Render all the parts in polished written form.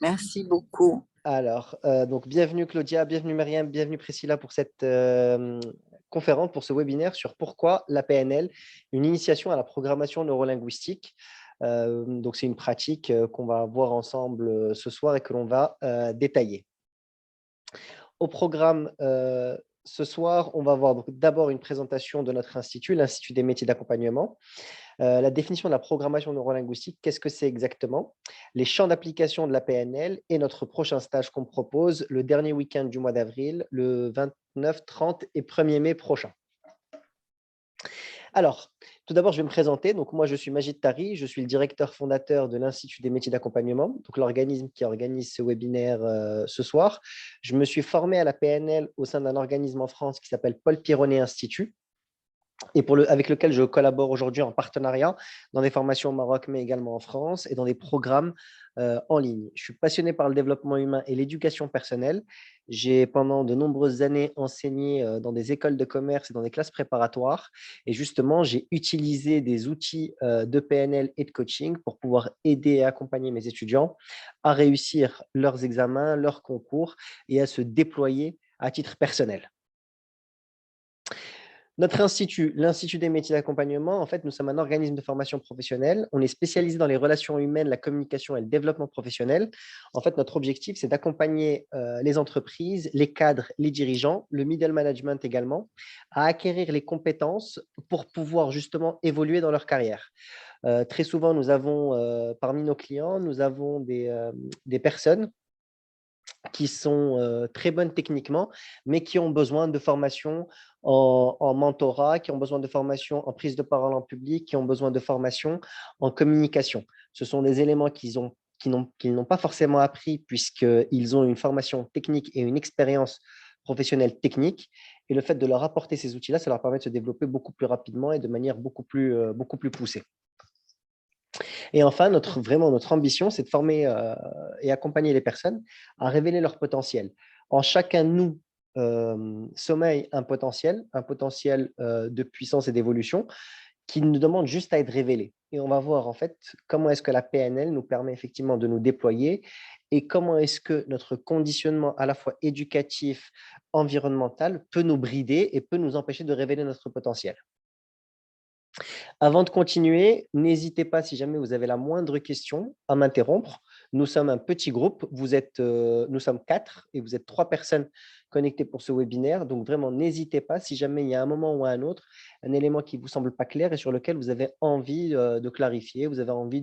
Merci beaucoup. Alors, donc bienvenue Claudia, bienvenue Mariam, bienvenue Priscilla pour cette conférence, pour ce webinaire sur pourquoi la PNL, une initiation à la programmation neurolinguistique. Donc, c'est une pratique qu'on va voir ensemble ce soir et que l'on va détailler. Au programme ce soir, on va voir d'abord une présentation de notre institut, l'Institut des métiers d'accompagnement. La définition de la programmation neurolinguistique, qu'est-ce que c'est exactement? Les champs d'application de la PNL et notre prochain stage qu'on propose le dernier week-end du mois d'avril, le 29, 30 et 1er mai prochain. Alors, tout d'abord, je vais me présenter. Donc, moi, je suis Majid Tari, je suis le directeur fondateur de l'Institut des métiers d'accompagnement, donc l'organisme qui organise ce webinaire ce soir. Je me suis formé à la PNL au sein d'un organisme en France qui s'appelle Paul Pironnet Institut, et avec lequel je collabore aujourd'hui en partenariat dans des formations au Maroc, mais également en France, et dans des programmes en ligne. Je suis passionné par le développement humain et l'éducation personnelle. J'ai pendant de nombreuses années enseigné dans des écoles de commerce et dans des classes préparatoires. Et justement, j'ai utilisé des outils de PNL et de coaching pour pouvoir aider et accompagner mes étudiants à réussir leurs examens, leurs concours et à se déployer à titre personnel. Notre institut, l'Institut des métiers d'accompagnement, en fait, nous sommes un organisme de formation professionnelle. On est spécialisé dans les relations humaines, la communication et le développement professionnel. En fait, notre objectif, c'est d'accompagner les entreprises, les cadres, les dirigeants, le middle management également, à acquérir les compétences pour pouvoir justement évoluer dans leur carrière. Très souvent, nous avons parmi nos clients, nous avons des personnes qui sont très bonnes techniquement, mais qui ont besoin de formation en mentorat, qui ont besoin de formation en prise de parole en public, qui ont besoin de formation en communication. Ce sont des éléments qu'ils n'ont pas forcément appris puisqu'ils ont une formation technique et une expérience professionnelle technique. Et le fait de leur apporter ces outils-là, ça leur permet de se développer beaucoup plus rapidement et de manière beaucoup plus poussée. Et enfin, vraiment, notre ambition, c'est de former et accompagner les personnes à révéler leur potentiel. En chacun de nous sommeille un potentiel de puissance et d'évolution qui nous demande juste à être révélé. Et on va voir en fait comment est-ce que la PNL nous permet effectivement de nous déployer et comment est-ce que notre conditionnement à la fois éducatif, environnemental peut nous brider et peut nous empêcher de révéler notre potentiel. Avant de continuer, n'hésitez pas, si jamais vous avez la moindre question, à m'interrompre. Nous sommes un petit groupe, nous sommes 4 et vous êtes 3 personnes connectées pour ce webinaire. Donc vraiment, n'hésitez pas, si jamais il y a un moment ou un autre, un élément qui ne vous semble pas clair et sur lequel vous avez envie de clarifier, vous avez envie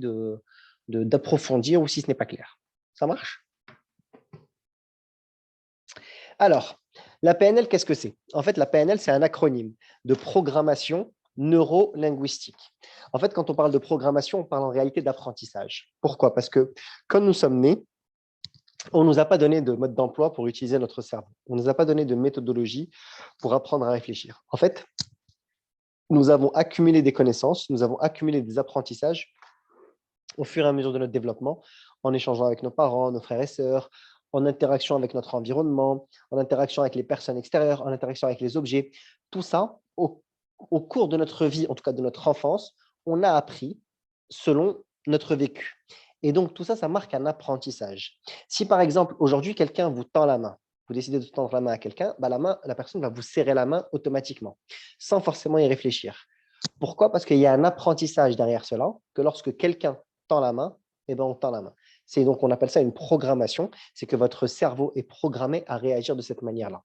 d'approfondir ou si ce n'est pas clair. Ça marche? Alors, la PNL, qu'est-ce que c'est? En fait, la PNL, c'est un acronyme de programmation neuro-linguistique. En fait, quand on parle de programmation, on parle en réalité d'apprentissage. Pourquoi? Parce que quand nous sommes nés, on ne nous a pas donné de mode d'emploi pour utiliser notre cerveau. On ne nous a pas donné de méthodologie pour apprendre à réfléchir. En fait, nous avons accumulé des connaissances, nous avons accumulé des apprentissages au fur et à mesure de notre développement, en échangeant avec nos parents, nos frères et sœurs, en interaction avec notre environnement, en interaction avec les personnes extérieures, en interaction avec les objets. Tout ça, au cours de notre vie, en tout cas de notre enfance, on a appris selon notre vécu. Et donc, tout ça, ça marque un apprentissage. Si, par exemple, aujourd'hui, quelqu'un vous tend la main, vous décidez de tendre la main à quelqu'un, bah la personne va vous serrer la main automatiquement, sans forcément y réfléchir. Pourquoi? Parce qu'il y a un apprentissage derrière cela, que lorsque quelqu'un tend la main, eh ben, on tend la main. Donc, on appelle ça une programmation, c'est que votre cerveau est programmé à réagir de cette manière-là.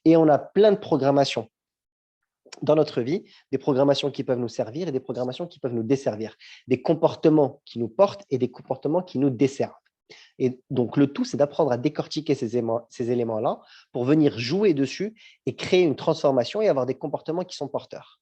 Et on a plein de programmations dans notre vie, des programmations qui peuvent nous servir et des programmations qui peuvent nous desservir, des comportements qui nous portent et des comportements qui nous desservent. Et donc, le tout, c'est d'apprendre à décortiquer ces éléments-là pour venir jouer dessus et créer une transformation et avoir des comportements qui sont porteurs.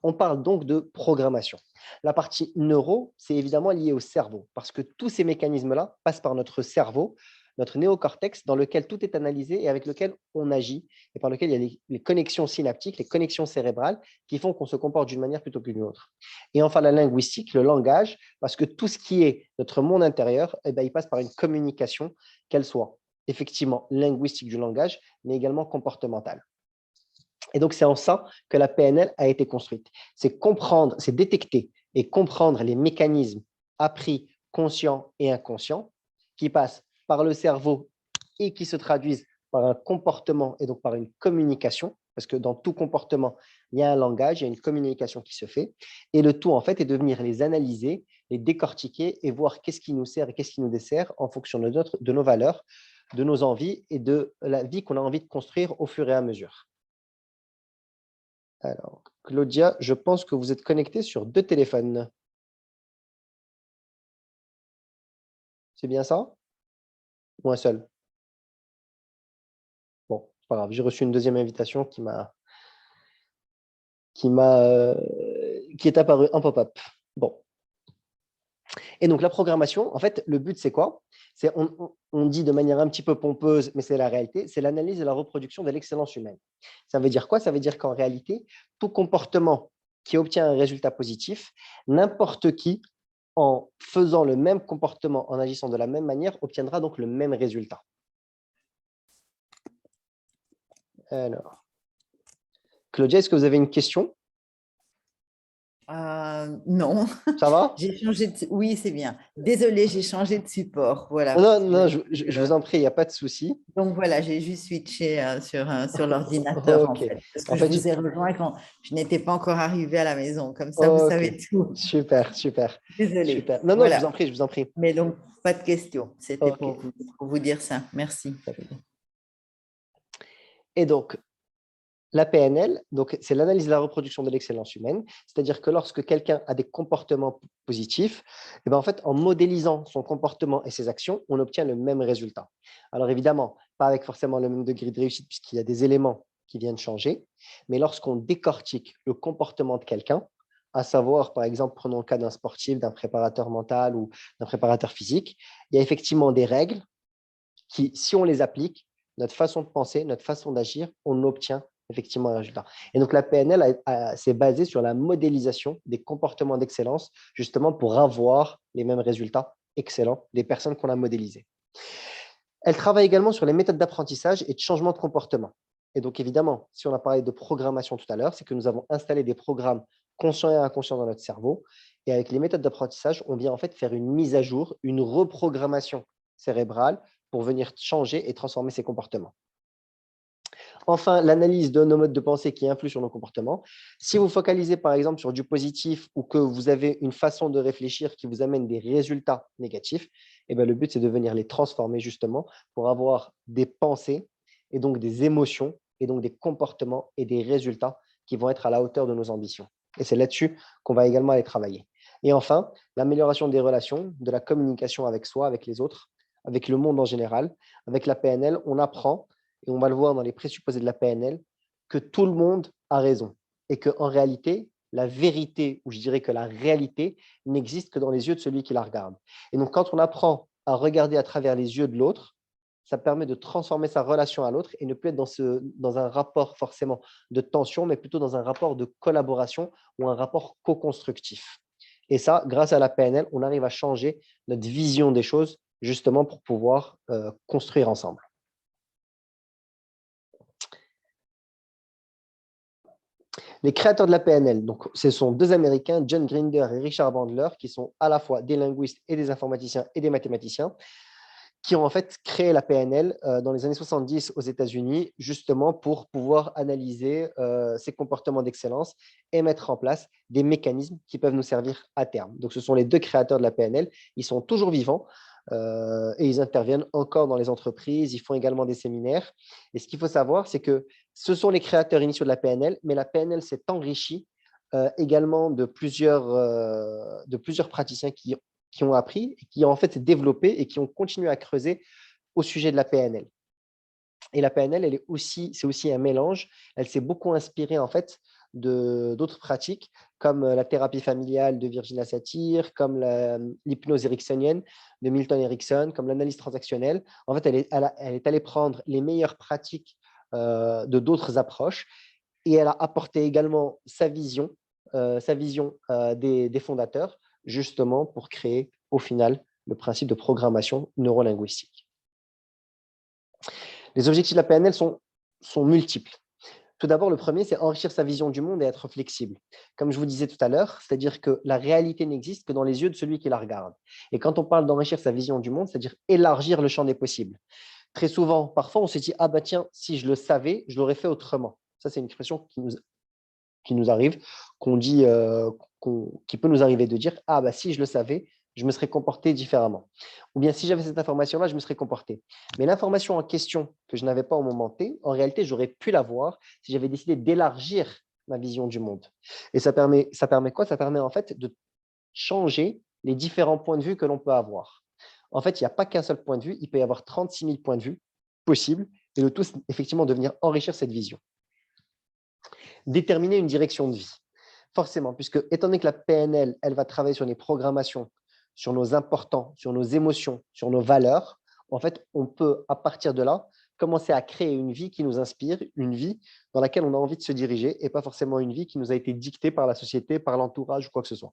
On parle donc de programmation. La partie neuro, c'est évidemment lié au cerveau, parce que tous ces mécanismes-là passent par notre cerveau, notre néocortex, dans lequel tout est analysé et avec lequel on agit, et par lequel il y a les connexions synaptiques, les connexions cérébrales, qui font qu'on se comporte d'une manière plutôt qu'une autre. Et enfin, la linguistique, le langage, parce que tout ce qui est notre monde intérieur, eh bien, il passe par une communication, qu'elle soit effectivement linguistique du langage, mais également comportementale. Et donc, c'est en ça que la PNL a été construite. C'est comprendre, c'est détecter et comprendre les mécanismes appris, conscients et inconscients qui passent par le cerveau et qui se traduisent par un comportement et donc par une communication, parce que dans tout comportement, il y a un langage, il y a une communication qui se fait. Et le tout, en fait, est de venir les analyser, les décortiquer et voir qu'est-ce qui nous sert et qu'est-ce qui nous dessert en fonction de nos valeurs, de nos envies et de la vie qu'on a envie de construire au fur et à mesure. Alors, Claudia, je pense que vous êtes connectée sur 2 téléphones. C'est bien ça? Ou un seul? Bon, c'est pas grave, j'ai reçu une deuxième invitation qui est apparue en pop-up. Bon. Et donc, la programmation, en fait, le but, c'est quoi? C'est, on dit de manière un petit peu pompeuse, mais c'est la réalité, c'est l'analyse et la reproduction de l'excellence humaine. Ça veut dire quoi? Ça veut dire qu'en réalité, tout comportement qui obtient un résultat positif, n'importe qui, en faisant le même comportement, en agissant de la même manière, obtiendra donc le même résultat. Alors, Claudia, est-ce que vous avez une question? Non, Ça va? j'ai changé de... Oui, c'est bien. Désolée, j'ai changé de support. Voilà. Non, Parce non, que je vous en prie, il n'y a pas de souci. Donc voilà, j'ai juste switché sur l'ordinateur en Ok. fait. Parce En que je fait, vous ai rejoint quand je n'étais pas encore arrivée à la maison. Comme ça, vous ok. savez tout. Super, super, Désolée. super. Non, non, je vous en Voilà. prie, je vous en prie. Mais donc, pas de question. C'était Ok. pour vous dire ça. Merci. Et donc, la PNL, donc, c'est l'analyse de la reproduction de l'excellence humaine, c'est-à-dire que lorsque quelqu'un a des comportements positifs, et ben en fait, en modélisant son comportement et ses actions, on obtient le même résultat. Alors évidemment, pas avec forcément le même degré de réussite, puisqu'il y a des éléments qui viennent changer, mais lorsqu'on décortique le comportement de quelqu'un, à savoir, par exemple, prenons le cas d'un sportif, d'un préparateur mental ou d'un préparateur physique, il y a effectivement des règles qui, si on les applique, notre façon de penser, notre façon d'agir, on obtient effectivement un résultat. Et donc, la PNL s'est basée sur la modélisation des comportements d'excellence, justement pour avoir les mêmes résultats excellents des personnes qu'on a modélisées. Elle travaille également sur les méthodes d'apprentissage et de changement de comportement. Et donc, évidemment, si on a parlé de programmation tout à l'heure, c'est que nous avons installé des programmes conscients et inconscients dans notre cerveau. Et avec les méthodes d'apprentissage, on vient en fait faire une mise à jour, une reprogrammation cérébrale pour venir changer et transformer ces comportements. Enfin, l'analyse de nos modes de pensée qui influent sur nos comportements. Si vous focalisez par exemple sur du positif ou que vous avez une façon de réfléchir qui vous amène des résultats négatifs, eh bien, le but, c'est de venir les transformer justement pour avoir des pensées et donc des émotions et donc des comportements et des résultats qui vont être à la hauteur de nos ambitions. Et c'est là-dessus qu'on va également aller travailler. Et enfin, l'amélioration des relations, de la communication avec soi, avec les autres, avec le monde en général. Avec la PNL, on apprend et on va le voir dans les présupposés de la PNL, que tout le monde a raison et qu'en réalité, la vérité, ou je dirais que la réalité, n'existe que dans les yeux de celui qui la regarde. Et donc, quand on apprend à regarder à travers les yeux de l'autre, ça permet de transformer sa relation à l'autre et ne plus être dans un rapport forcément de tension, mais plutôt dans un rapport de collaboration ou un rapport co-constructif. Et ça, grâce à la PNL, on arrive à changer notre vision des choses justement pour pouvoir construire ensemble. Les créateurs de la PNL, donc, ce sont 2 Américains, John Grinder et Richard Bandler, qui sont à la fois des linguistes et des informaticiens et des mathématiciens, qui ont en fait créé la PNL dans les années 70 aux États-Unis, justement pour pouvoir analyser ces comportements d'excellence et mettre en place des mécanismes qui peuvent nous servir à terme. Donc, ce sont les 2 créateurs de la PNL. Ils sont toujours vivants et ils interviennent encore dans les entreprises. Ils font également des séminaires. Et ce qu'il faut savoir, c'est que ce sont les créateurs initiaux de la PNL, mais la PNL s'est enrichie également de plusieurs praticiens qui ont appris, qui ont en fait développé et qui ont continué à creuser au sujet de la PNL. Et la PNL, c'est aussi un mélange. Elle s'est beaucoup inspirée en fait d'autres pratiques comme la thérapie familiale de Virginia Satir, comme l'hypnose ericksonienne de Milton Erickson, comme l'analyse transactionnelle. En fait, elle est allée prendre les meilleures pratiques de d'autres approches et elle a apporté également sa vision des fondateurs, justement pour créer au final le principe de programmation neurolinguistique. Les objectifs de la PNL sont multiples. Tout d'abord, le premier, c'est enrichir sa vision du monde et être flexible. Comme je vous disais tout à l'heure, c'est-à-dire que la réalité n'existe que dans les yeux de celui qui la regarde. Et quand on parle d'enrichir sa vision du monde, c'est-à-dire élargir le champ des possibles. Très souvent, parfois, on se dit, ah bah tiens, si je le savais, je l'aurais fait autrement. Ça, c'est une expression qui nous arrive, qu'on dit, qui peut nous arriver de dire, ah bah si je le savais, je me serais comporté différemment. Ou bien si j'avais cette information-là, je me serais comporté. Mais l'information en question que je n'avais pas au moment T, en réalité, j'aurais pu l'avoir si j'avais décidé d'élargir ma vision du monde. Et ça permet quoi? Ça permet en fait de changer les différents points de vue que l'on peut avoir. En fait, il n'y a pas qu'un seul point de vue, il peut y avoir 36 000 points de vue possibles, et le tout, c'est effectivement de venir enrichir cette vision. Déterminer une direction de vie. Forcément, puisque étant donné que la PNL, elle va travailler sur les programmations, sur nos importants, sur nos émotions, sur nos valeurs, en fait, on peut, à partir de là, commencer à créer une vie qui nous inspire, une vie dans laquelle on a envie de se diriger et pas forcément une vie qui nous a été dictée par la société, par l'entourage ou quoi que ce soit.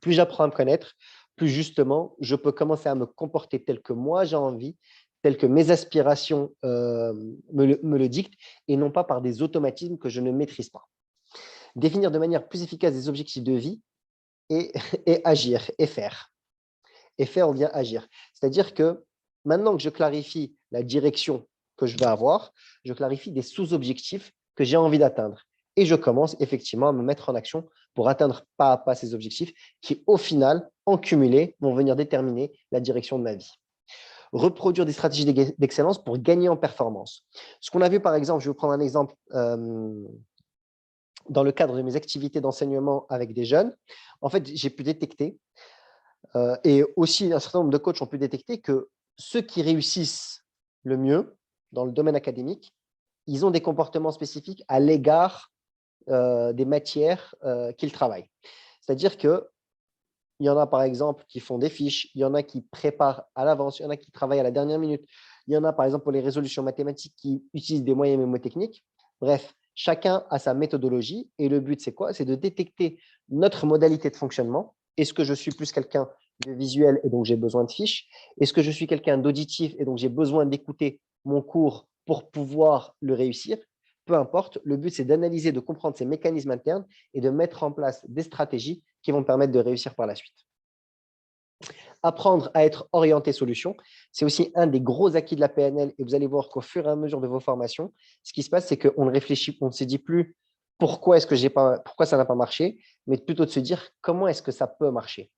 Plus j'apprends à me connaître, plus justement, je peux commencer à me comporter tel que moi j'ai envie, tel que mes aspirations me le dictent et non pas par des automatismes que je ne maîtrise pas. Définir de manière plus efficace des objectifs de vie et, et agir et faire. Et faire, on vient agir. C'est-à-dire que maintenant que je clarifie la direction que je vais avoir, je clarifie des sous-objectifs que j'ai envie d'atteindre. Et je commence effectivement à me mettre en action pour atteindre pas à pas ces objectifs qui, au final, en cumulé, vont venir déterminer la direction de ma vie. Reproduire des stratégies d'excellence pour gagner en performance. Ce qu'on a vu, par exemple, je vais vous prendre un exemple dans le cadre de mes activités d'enseignement avec des jeunes. En fait, j'ai pu détecter, et aussi un certain nombre de coachs ont pu détecter que ceux qui réussissent le mieux dans le domaine académique, ils ont des comportements spécifiques à l'égard des matières qu'ils travaillent. C'est-à-dire qu'il y en a, par exemple, qui font des fiches, il y en a qui préparent à l'avance, il y en a qui travaillent à la dernière minute, il y en a, par exemple, pour les résolutions mathématiques qui utilisent des moyens mémotechniques. Bref, chacun a sa méthodologie et le but, c'est quoi? C'est de détecter notre modalité de fonctionnement. Est-ce que je suis plus quelqu'un de visuel et donc j'ai besoin de fiches? Est-ce que je suis quelqu'un d'auditif et donc j'ai besoin d'écouter mon cours pour pouvoir le réussir? Peu importe, le but, c'est d'analyser, de comprendre ces mécanismes internes et de mettre en place des stratégies qui vont permettre de réussir par la suite. Apprendre à être orienté solution, c'est aussi un des gros acquis de la PNL et vous allez voir qu'au fur et à mesure de vos formations, ce qui se passe, c'est qu'on ne réfléchit, on ne se dit plus pourquoi ça n'a pas marché, mais plutôt de se dire comment est-ce que ça peut marcher.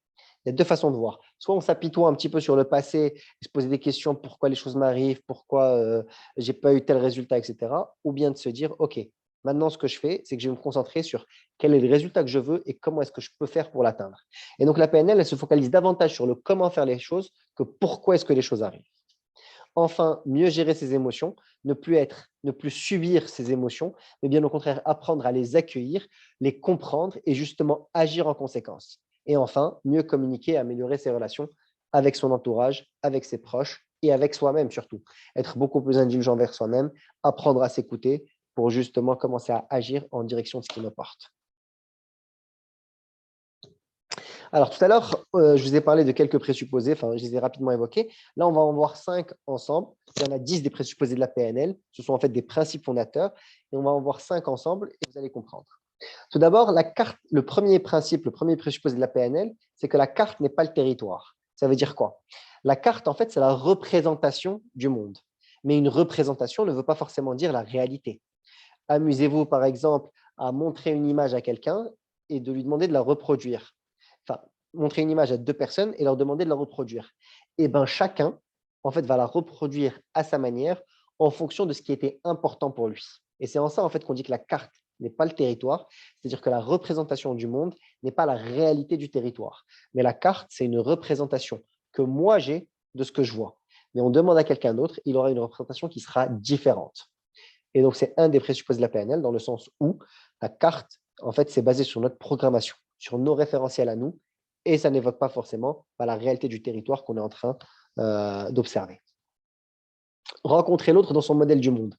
Il y a deux façons de voir. Soit on s'apitoie un petit peu sur le passé, se poser des questions, pourquoi les choses m'arrivent, pourquoi je n'ai pas eu tel résultat, etc. Ou bien de se dire, OK, maintenant ce que je fais, c'est que je vais me concentrer sur quel est le résultat que je veux et comment est-ce que je peux faire pour l'atteindre. Et donc la PNL, elle se focalise davantage sur le comment faire les choses que pourquoi est-ce que les choses arrivent. Enfin, mieux gérer ses émotions, ne plus subir ses émotions, mais bien au contraire apprendre à les accueillir, les comprendre et justement agir en conséquence. Et enfin, mieux communiquer et améliorer ses relations avec son entourage, avec ses proches et avec soi-même surtout. Être beaucoup plus indulgent envers soi-même, apprendre à s'écouter pour justement commencer à agir en direction de ce qui me porte. Alors, tout à l'heure, je vous ai parlé de quelques présupposés, enfin, je les ai rapidement évoqués. Là, on va en voir 5 ensemble. Il y en a 10 des présupposés de la PNL. Ce sont en fait des principes fondateurs. Et on va en voir 5 ensemble et vous allez comprendre. Tout d'abord, la carte, le premier principe, le premier présupposé de la PNL, c'est que la carte n'est pas le territoire. Ça veut dire quoi? La carte, en fait, c'est la représentation du monde. Mais une représentation ne veut pas forcément dire la réalité. Amusez-vous, par exemple, à montrer une image à quelqu'un et de lui demander de la reproduire. Enfin, montrer une image à 2 personnes et leur demander de la reproduire. Et bien, chacun, en fait, va la reproduire à sa manière en fonction de ce qui était important pour lui. Et c'est en ça, en fait, qu'on dit que la carte n'est pas le territoire, c'est-à-dire que la représentation du monde n'est pas la réalité du territoire. Mais la carte, c'est une représentation que moi j'ai de ce que je vois. Mais on demande à quelqu'un d'autre, il aura une représentation qui sera différente. Et donc, c'est un des présupposés de la PNL dans le sens où la carte, en fait, c'est basé sur notre programmation, sur nos référentiels à nous, et ça n'évoque pas forcément la réalité du territoire qu'on est en train d'observer. Rencontrer l'autre dans son modèle du monde.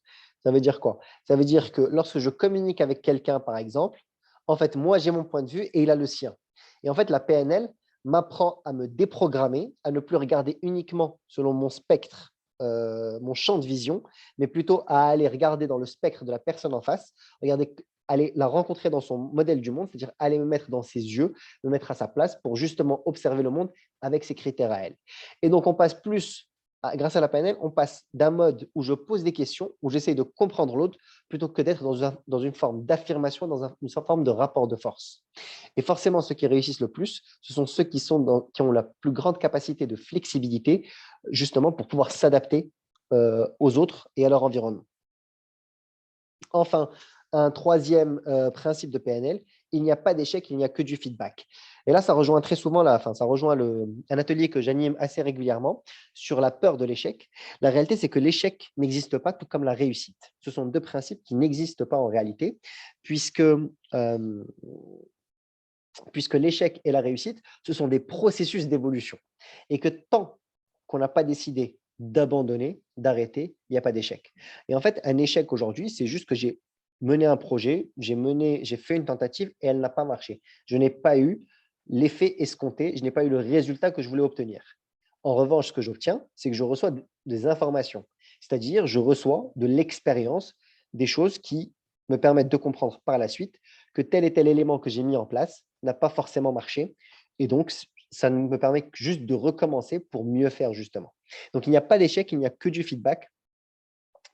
Ça veut dire quoi? Ça veut dire que lorsque je communique avec quelqu'un, par exemple, en fait, moi, j'ai mon point de vue et il a le sien. Et en fait, la PNL m'apprend à me déprogrammer, à ne plus regarder uniquement selon mon spectre mon champ de vision, mais plutôt à aller regarder dans le spectre de la personne en face, regarder, aller la rencontrer dans son modèle du monde, c'est-à-dire aller me mettre dans ses yeux, me mettre à sa place pour justement observer le monde avec ses critères à elle. Et donc, on passe plus, grâce à la PNL, on passe d'un mode où je pose des questions, où j'essaye de comprendre l'autre, plutôt que d'être dans une forme d'affirmation, dans une forme de rapport de force. Et forcément, ceux qui réussissent le plus, ce sont ceux qui ont la plus grande capacité de flexibilité, justement pour pouvoir s'adapter aux autres et à leur environnement. Enfin, un troisième principe de PNL, il n'y a pas d'échec, il n'y a que du feedback. Et là, ça rejoint très souvent, ça rejoint un atelier que j'anime assez régulièrement sur la peur de l'échec. La réalité, c'est que l'échec n'existe pas, tout comme la réussite. Ce sont deux principes qui n'existent pas en réalité, puisque l'échec et la réussite, ce sont des processus d'évolution. Et que tant qu'on n'a pas décidé d'abandonner, d'arrêter, il n'y a pas d'échec. Et en fait, un échec aujourd'hui, c'est juste que j'ai mené un projet, j'ai fait une tentative et elle n'a pas marché. Je n'ai pas eu l'effet escompté, je n'ai pas eu le résultat que je voulais obtenir. En revanche, ce que j'obtiens, c'est que je reçois des informations. C'est-à-dire, je reçois de l'expérience, des choses qui me permettent de comprendre par la suite que tel et tel élément que j'ai mis en place n'a pas forcément marché. Et donc, ça me permet juste de recommencer pour mieux faire, justement. Donc, il n'y a pas d'échec, il n'y a que du feedback,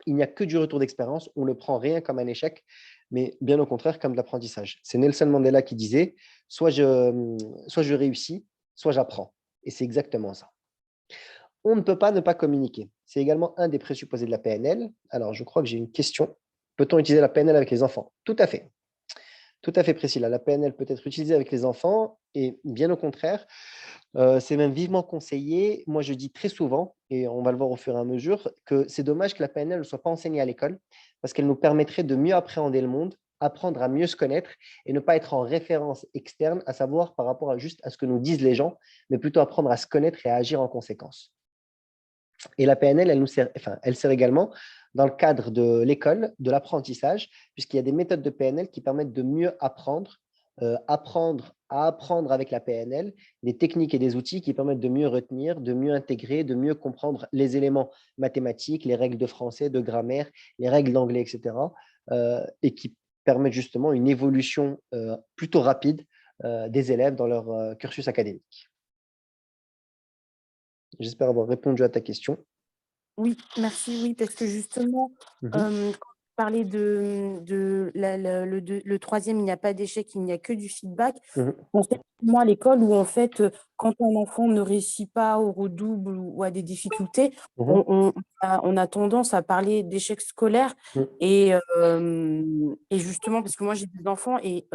il n'y a que du retour d'expérience. On ne prend rien comme un échec, mais bien au contraire, comme de l'apprentissage. C'est Nelson Mandela qui disait, soit je réussis, soit j'apprends. Et c'est exactement ça. On ne peut pas ne pas communiquer. C'est également un des présupposés de la PNL. Alors, je crois que j'ai une question. Peut-on utiliser la PNL avec les enfants? Tout à fait. Tout à fait, Priscilla. La PNL peut être utilisée avec les enfants et bien au contraire, c'est même vivement conseillé. Moi, je dis très souvent, et on va le voir au fur et à mesure, que c'est dommage que la PNL ne soit pas enseignée à l'école parce qu'elle nous permettrait de mieux appréhender le monde, apprendre à mieux se connaître et ne pas être en référence externe, à savoir par rapport juste à ce que nous disent les gens, mais plutôt apprendre à se connaître et à agir en conséquence. Et la PNL, elle sert également dans le cadre de l'école, de l'apprentissage, puisqu'il y a des méthodes de PNL qui permettent de mieux apprendre, apprendre à apprendre avec la PNL, des techniques et des outils qui permettent de mieux retenir, de mieux intégrer, de mieux comprendre les éléments mathématiques, les règles de français, de grammaire, les règles d'anglais, etc. Et qui permettent justement une évolution plutôt rapide des élèves dans leur cursus académique. J'espère avoir répondu à ta question. Oui, merci. Oui, parce que justement, quand tu parlais le troisième, il n'y a pas d'échec, il n'y a que du feedback. En fait, moi, à l'école où en fait, quand un enfant ne réussit pas au redouble ou a des difficultés, on a tendance à parler d'échec scolaire. Et justement, parce que moi, j'ai des enfants et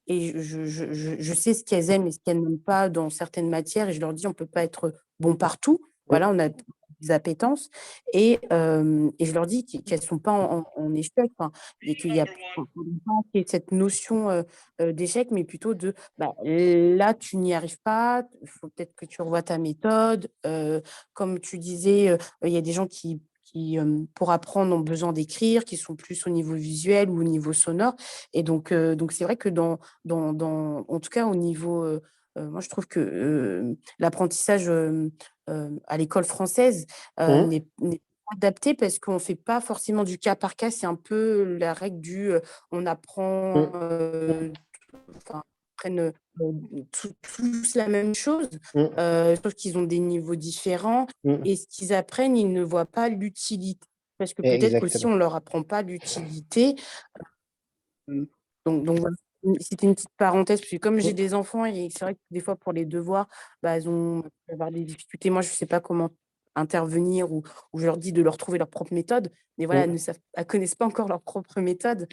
je sais ce qu'elles aiment et ce qu'elles n'aiment pas dans certaines matières et je leur dis, on ne peut pas être bon partout. Voilà, on a des appétences et je leur dis qu'elles ne sont pas en échec, enfin, et qu'il y a faut pas qu'il y ait cette notion d'échec, mais plutôt de bah, là, tu n'y arrives pas, il faut peut-être que tu revoies ta méthode. Comme tu disais, il y a des gens qui, pour apprendre, ont besoin d'écrire, qui sont plus au niveau visuel ou au niveau sonore. Et donc c'est vrai que en tout cas, au niveau, moi, je trouve que l'apprentissage à l'école française n'est pas adapté parce qu'on ne fait pas forcément du cas par cas. C'est un peu la règle du on apprend, enfin, apprennent tous la même chose, sauf qu'ils ont des niveaux différents et ce qu'ils apprennent, ils ne voient pas l'utilité. Parce que peut-être qu'aussi, on Exactement. ne leur apprend pas l'utilité. Donc voilà, c'était une petite parenthèse, parce que comme j'ai des enfants, et c'est vrai que des fois, pour les devoirs, bah, elles peuvent avoir des difficultés. Moi, je ne sais pas comment intervenir ou je leur dis de leur trouver leur propre méthode. Mais voilà, elles ne connaissent pas encore leur propre méthode.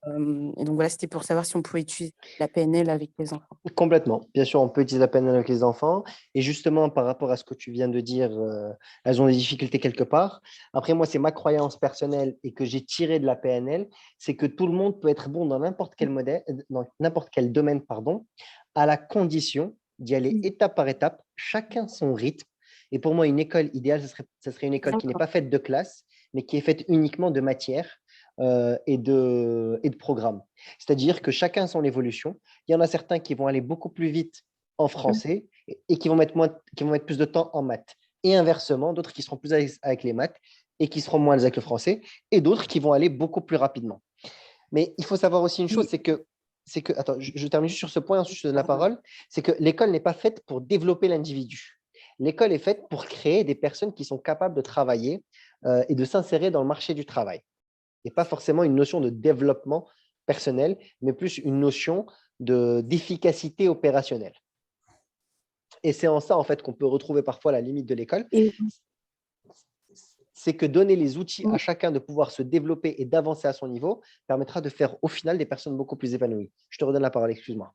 Et donc voilà, c'était pour savoir si on pouvait utiliser la PNL avec les enfants. Complètement. Bien sûr, on peut utiliser la PNL avec les enfants. Et justement, par rapport à ce que tu viens de dire, elles ont des difficultés quelque part. Après, moi, c'est ma croyance personnelle et que j'ai tiré de la PNL, c'est que tout le monde peut être bon dans n'importe quel modèle, dans n'importe quel domaine, pardon, à la condition d'y aller étape par étape, chacun son rythme. Et pour moi, une école idéale, ce serait une école qui n'est pas faite de classes, mais qui est faite uniquement de matières et de programmes. C'est-à-dire que chacun son évolution. Il y en a certains qui vont aller beaucoup plus vite en français et qui vont mettre plus de temps en maths. et inversement, d'autres qui seront plus à l'aise avec les maths et qui seront moins à l'aise avec le français, et d'autres qui vont aller beaucoup plus rapidement. Mais il faut savoir aussi une chose, attends, je termine juste sur ce point, ensuite je te donne la parole, c'est que l'école n'est pas faite pour développer l'individu. L'école est faite pour créer des personnes qui sont capables de travailler et de s'insérer dans le marché du travail. Et pas forcément une notion de développement personnel, mais plus une notion d'efficacité opérationnelle. Et c'est en ça, en fait, qu'on peut retrouver parfois la limite de l'école. C'est que donner les outils à chacun de pouvoir se développer et d'avancer à son niveau permettra de faire au final des personnes beaucoup plus épanouies. Je te redonne la parole, excuse-moi.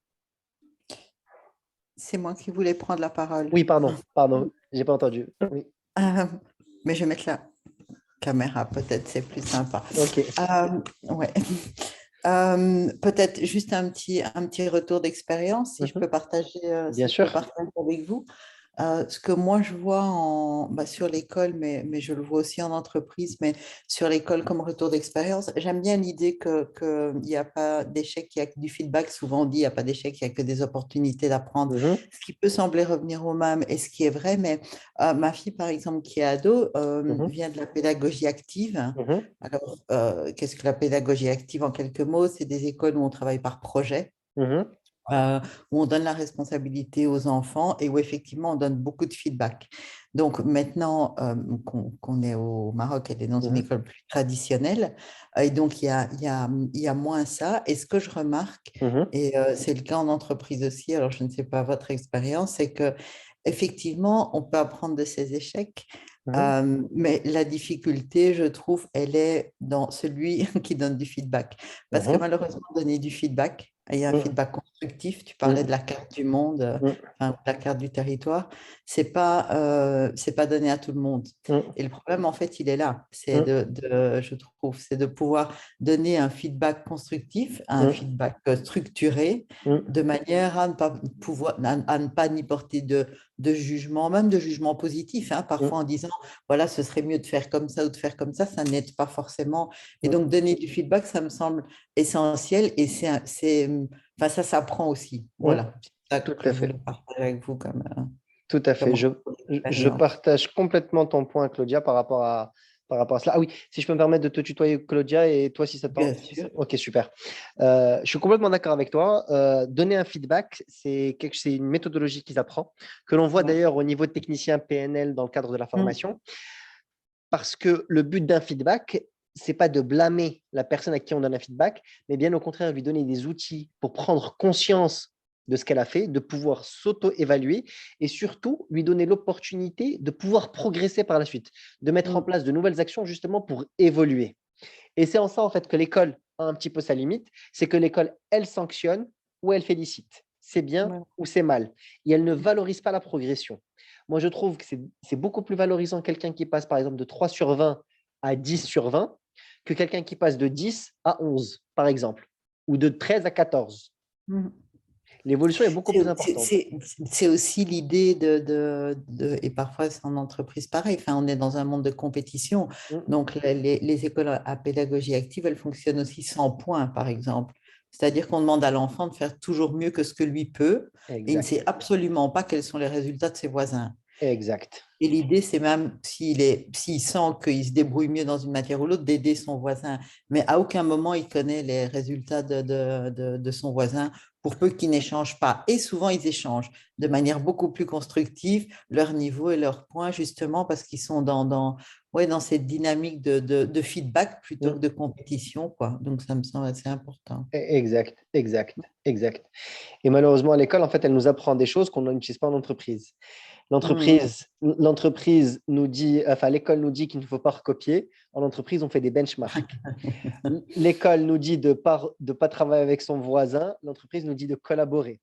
C'est moi qui voulais prendre la parole. Oui, pardon, j'ai pas entendu. Oui. Mais je vais mettre la caméra, peut-être c'est plus sympa. Ok. Ouais. Peut-être juste un petit retour d'expérience, si je peux partager, Bien sûr. avec vous. Ce que moi je vois sur l'école, mais je le vois aussi en entreprise, mais sur l'école comme retour d'expérience, j'aime bien l'idée qu'il n'y a pas d'échec, il y a que du feedback. Souvent on dit il n'y a pas d'échec, il n'y a que des opportunités d'apprendre. Ce qui peut sembler revenir au même et ce qui est vrai, mais ma fille par exemple qui est ado vient de la pédagogie active. Alors, qu'est-ce que la pédagogie active en quelques mots? C'est des écoles où on travaille par projet. Où on donne la responsabilité aux enfants et où effectivement on donne beaucoup de feedback. Donc maintenant qu'on est au Maroc, elle est dans une école plus traditionnelle et donc il y a moins ça. Et ce que je remarque, et c'est le cas en entreprise aussi, alors je ne sais pas votre expérience, c'est que effectivement on peut apprendre de ses échecs. Mais la difficulté, je trouve, elle est dans celui qui donne du feedback. Parce que malheureusement, donner du feedback, et un feedback constructif, tu parlais de la carte du monde, enfin, la carte du territoire, c'est pas donné à tout le monde. Et le problème, en fait, il est là. C'est je trouve, c'est de pouvoir donner un feedback constructif, un feedback structuré, de manière à ne pas pouvoir, à ne pas n'y porter de jugement, même de jugement positif, hein, parfois en disant, voilà, ce serait mieux de faire comme ça ou de faire comme ça n'aide pas forcément. Et donc, donner du feedback, ça me semble essentiel et enfin, ça s'apprend aussi. Voilà, c'est ça Tout que à je voulais fait. partager avec vous comme Tout à fait. comme Je partage complètement ton point, Claudia, par rapport à cela. Ah oui, si je peux me permettre de te tutoyer, Claudia, et toi, si ça te parle. Bien sûr. Ok, super. Je suis complètement d'accord avec toi. Donner un feedback, c'est une méthodologie qui s'apprend, que l'on voit d'ailleurs au niveau de technicien PNL dans le cadre de la formation. Parce que le but d'un feedback, c'est pas de blâmer la personne à qui on donne un feedback, mais bien au contraire, lui donner des outils pour prendre conscience de ce qu'elle a fait, de pouvoir s'auto-évaluer et surtout lui donner l'opportunité de pouvoir progresser par la suite, de mettre en place de nouvelles actions justement pour évoluer. Et c'est en ça en fait que l'école a un petit peu sa limite, c'est que l'école, elle sanctionne ou elle félicite. C'est bien ou c'est mal. Et elle ne valorise pas la progression. Moi, je trouve que c'est beaucoup plus valorisant quelqu'un qui passe par exemple de 3 sur 20 à 10 sur 20 que quelqu'un qui passe de 10 à 11, par exemple, ou de 13 à 14. L'évolution est beaucoup plus importante. C'est aussi l'idée et parfois c'est en entreprise pareil, enfin, on est dans un monde de compétition, donc les écoles à pédagogie active, elles fonctionnent aussi sans points, par exemple. C'est-à-dire qu'on demande à l'enfant de faire toujours mieux que ce que lui peut, et il ne sait absolument pas quels sont les résultats de ses voisins. Exact. Et l'idée, c'est même, s'il sent qu'il se débrouille mieux dans une matière ou l'autre, d'aider son voisin. Mais à aucun moment, il connaît les résultats de son voisin, pour peu qu'ils n'échangent pas. Et souvent, ils échangent de manière beaucoup plus constructive leur niveau et leurs points, justement parce qu'ils sont dans cette dynamique de feedback plutôt que de compétition, quoi. Donc, ça me semble assez important. Exact. Et malheureusement, à l'école, en fait, elle nous apprend des choses qu'on n'utilise pas en entreprise. L'entreprise nous dit, enfin, l'école nous dit qu'il ne faut pas recopier. En entreprise, on fait des benchmarks. L'école nous dit de pas travailler avec son voisin. L'entreprise nous dit de collaborer.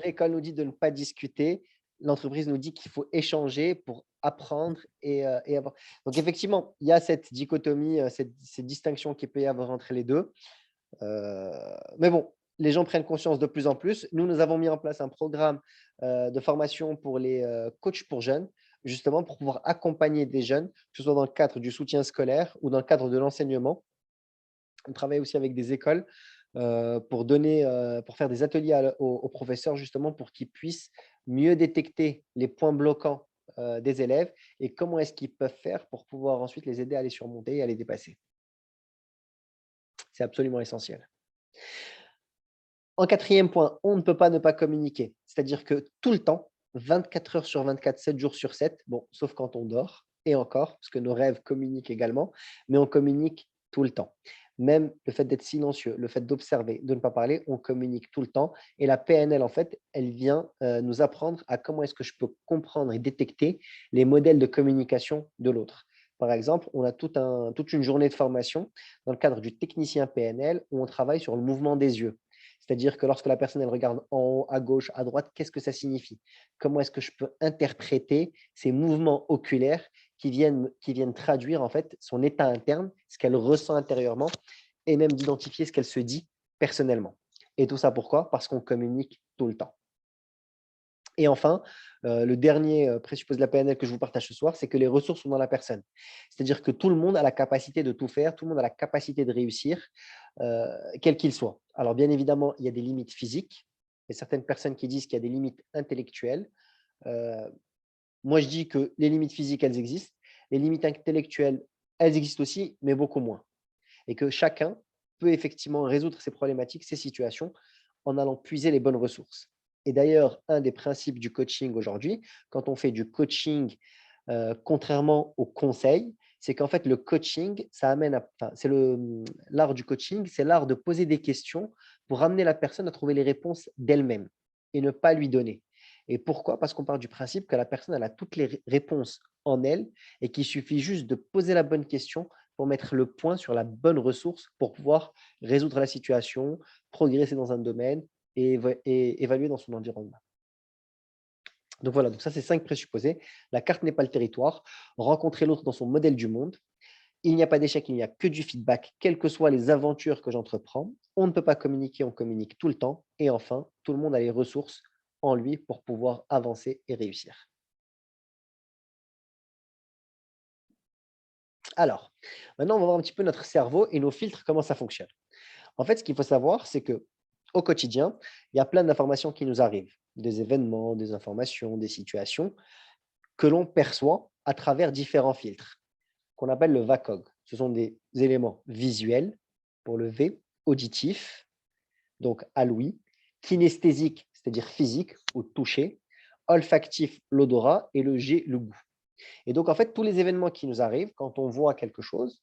L'école nous dit de ne pas discuter. L'entreprise nous dit qu'il faut échanger pour apprendre et avoir. Donc, effectivement, il y a cette dichotomie, cette distinction qu'il peut y avoir entre les deux. Mais bon, les gens prennent conscience de plus en plus. Nous avons mis en place un programme de formation pour les coachs pour jeunes, justement pour pouvoir accompagner des jeunes, que ce soit dans le cadre du soutien scolaire ou dans le cadre de l'enseignement. On travaille aussi avec des écoles pour faire des ateliers aux professeurs, justement pour qu'ils puissent mieux détecter les points bloquants des élèves et comment est-ce qu'ils peuvent faire pour pouvoir ensuite les aider à les surmonter et à les dépasser. C'est absolument essentiel. En quatrième point, on ne peut pas ne pas communiquer. C'est-à-dire que tout le temps, 24 heures sur 24, 7 jours sur 7, bon, sauf quand on dort, et encore, parce que nos rêves communiquent également, mais on communique tout le temps. Même le fait d'être silencieux, le fait d'observer, de ne pas parler, on communique tout le temps. Et la PNL, en fait, elle vient nous apprendre à comment est-ce que je peux comprendre et détecter les modèles de communication de l'autre. Par exemple, on a toute une journée de formation dans le cadre du technicien PNL où on travaille sur le mouvement des yeux. C'est-à-dire que lorsque la personne elle regarde en haut, à gauche, à droite, qu'est-ce que ça signifie? Comment est-ce que je peux interpréter ces mouvements oculaires qui viennent traduire en fait son état interne, ce qu'elle ressent intérieurement, et même d'identifier ce qu'elle se dit personnellement. Et tout ça pourquoi? Parce qu'on communique tout le temps. Et enfin, le dernier présupposé de la PNL que je vous partage ce soir, c'est que les ressources sont dans la personne. C'est-à-dire que tout le monde a la capacité de tout faire, tout le monde a la capacité de réussir, quel qu'il soit. Alors bien évidemment, il y a des limites physiques. Il y a certaines personnes qui disent qu'il y a des limites intellectuelles. Euh, Moi, je dis que les limites physiques, elles existent. Les limites intellectuelles, elles existent aussi, mais beaucoup moins. Et que chacun peut effectivement résoudre ces problématiques, ces situations, en allant puiser les bonnes ressources. Et d'ailleurs, un des principes du coaching aujourd'hui, quand on fait du coaching, contrairement au conseil, c'est qu'en fait, le coaching, ça amène à, enfin, c'est l'art du coaching, c'est l'art de poser des questions pour amener la personne à trouver les réponses d'elle-même et ne pas lui donner. Et pourquoi? Parce qu'on part du principe que la personne elle a toutes les réponses en elle et qu'il suffit juste de poser la bonne question pour mettre le point sur la bonne ressource pour pouvoir résoudre la situation, progresser dans un domaine et évaluer dans son environnement. Donc voilà, donc ça c'est 5 présupposés. La carte n'est pas le territoire. Rencontrer l'autre dans son modèle du monde. Il n'y a pas d'échec, il n'y a que du feedback, quelles que soient les aventures que j'entreprends. On ne peut pas communiquer, on communique tout le temps. Et enfin, tout le monde a les ressources en lui pour pouvoir avancer et réussir. Alors, maintenant, on va voir un petit peu notre cerveau et nos filtres, comment ça fonctionne. En fait, ce qu'il faut savoir, c'est que au quotidien, il y a plein d'informations qui nous arrivent, des événements, des informations, des situations que l'on perçoit à travers différents filtres, qu'on appelle le VACOG. Ce sont des éléments visuels, pour le V, auditif, donc à l'ouïe, kinesthésique, c'est-à-dire physique, au toucher, olfactif, l'odorat, et le G, le goût. Et donc, en fait, tous les événements qui nous arrivent, quand on voit quelque chose,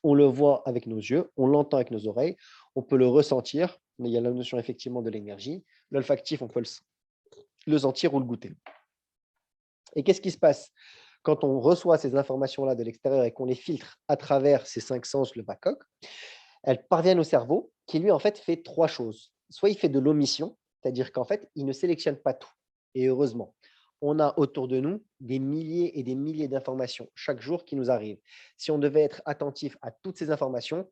on le voit avec nos yeux, on l'entend avec nos oreilles, on peut le ressentir, mais il y a la notion effectivement de l'énergie. L'olfactif, on peut le sentir ou le goûter. Et qu'est-ce qui se passe quand on reçoit ces informations-là de l'extérieur et qu'on les filtre à travers ces 5 sens, le VACOG? Elles parviennent au cerveau qui, lui, en fait, fait 3 choses. Soit il fait de l'omission, c'est-à-dire qu'en fait, il ne sélectionne pas tout. Et heureusement, on a autour de nous des milliers et des milliers d'informations chaque jour qui nous arrivent. Si on devait être attentif à toutes ces informations,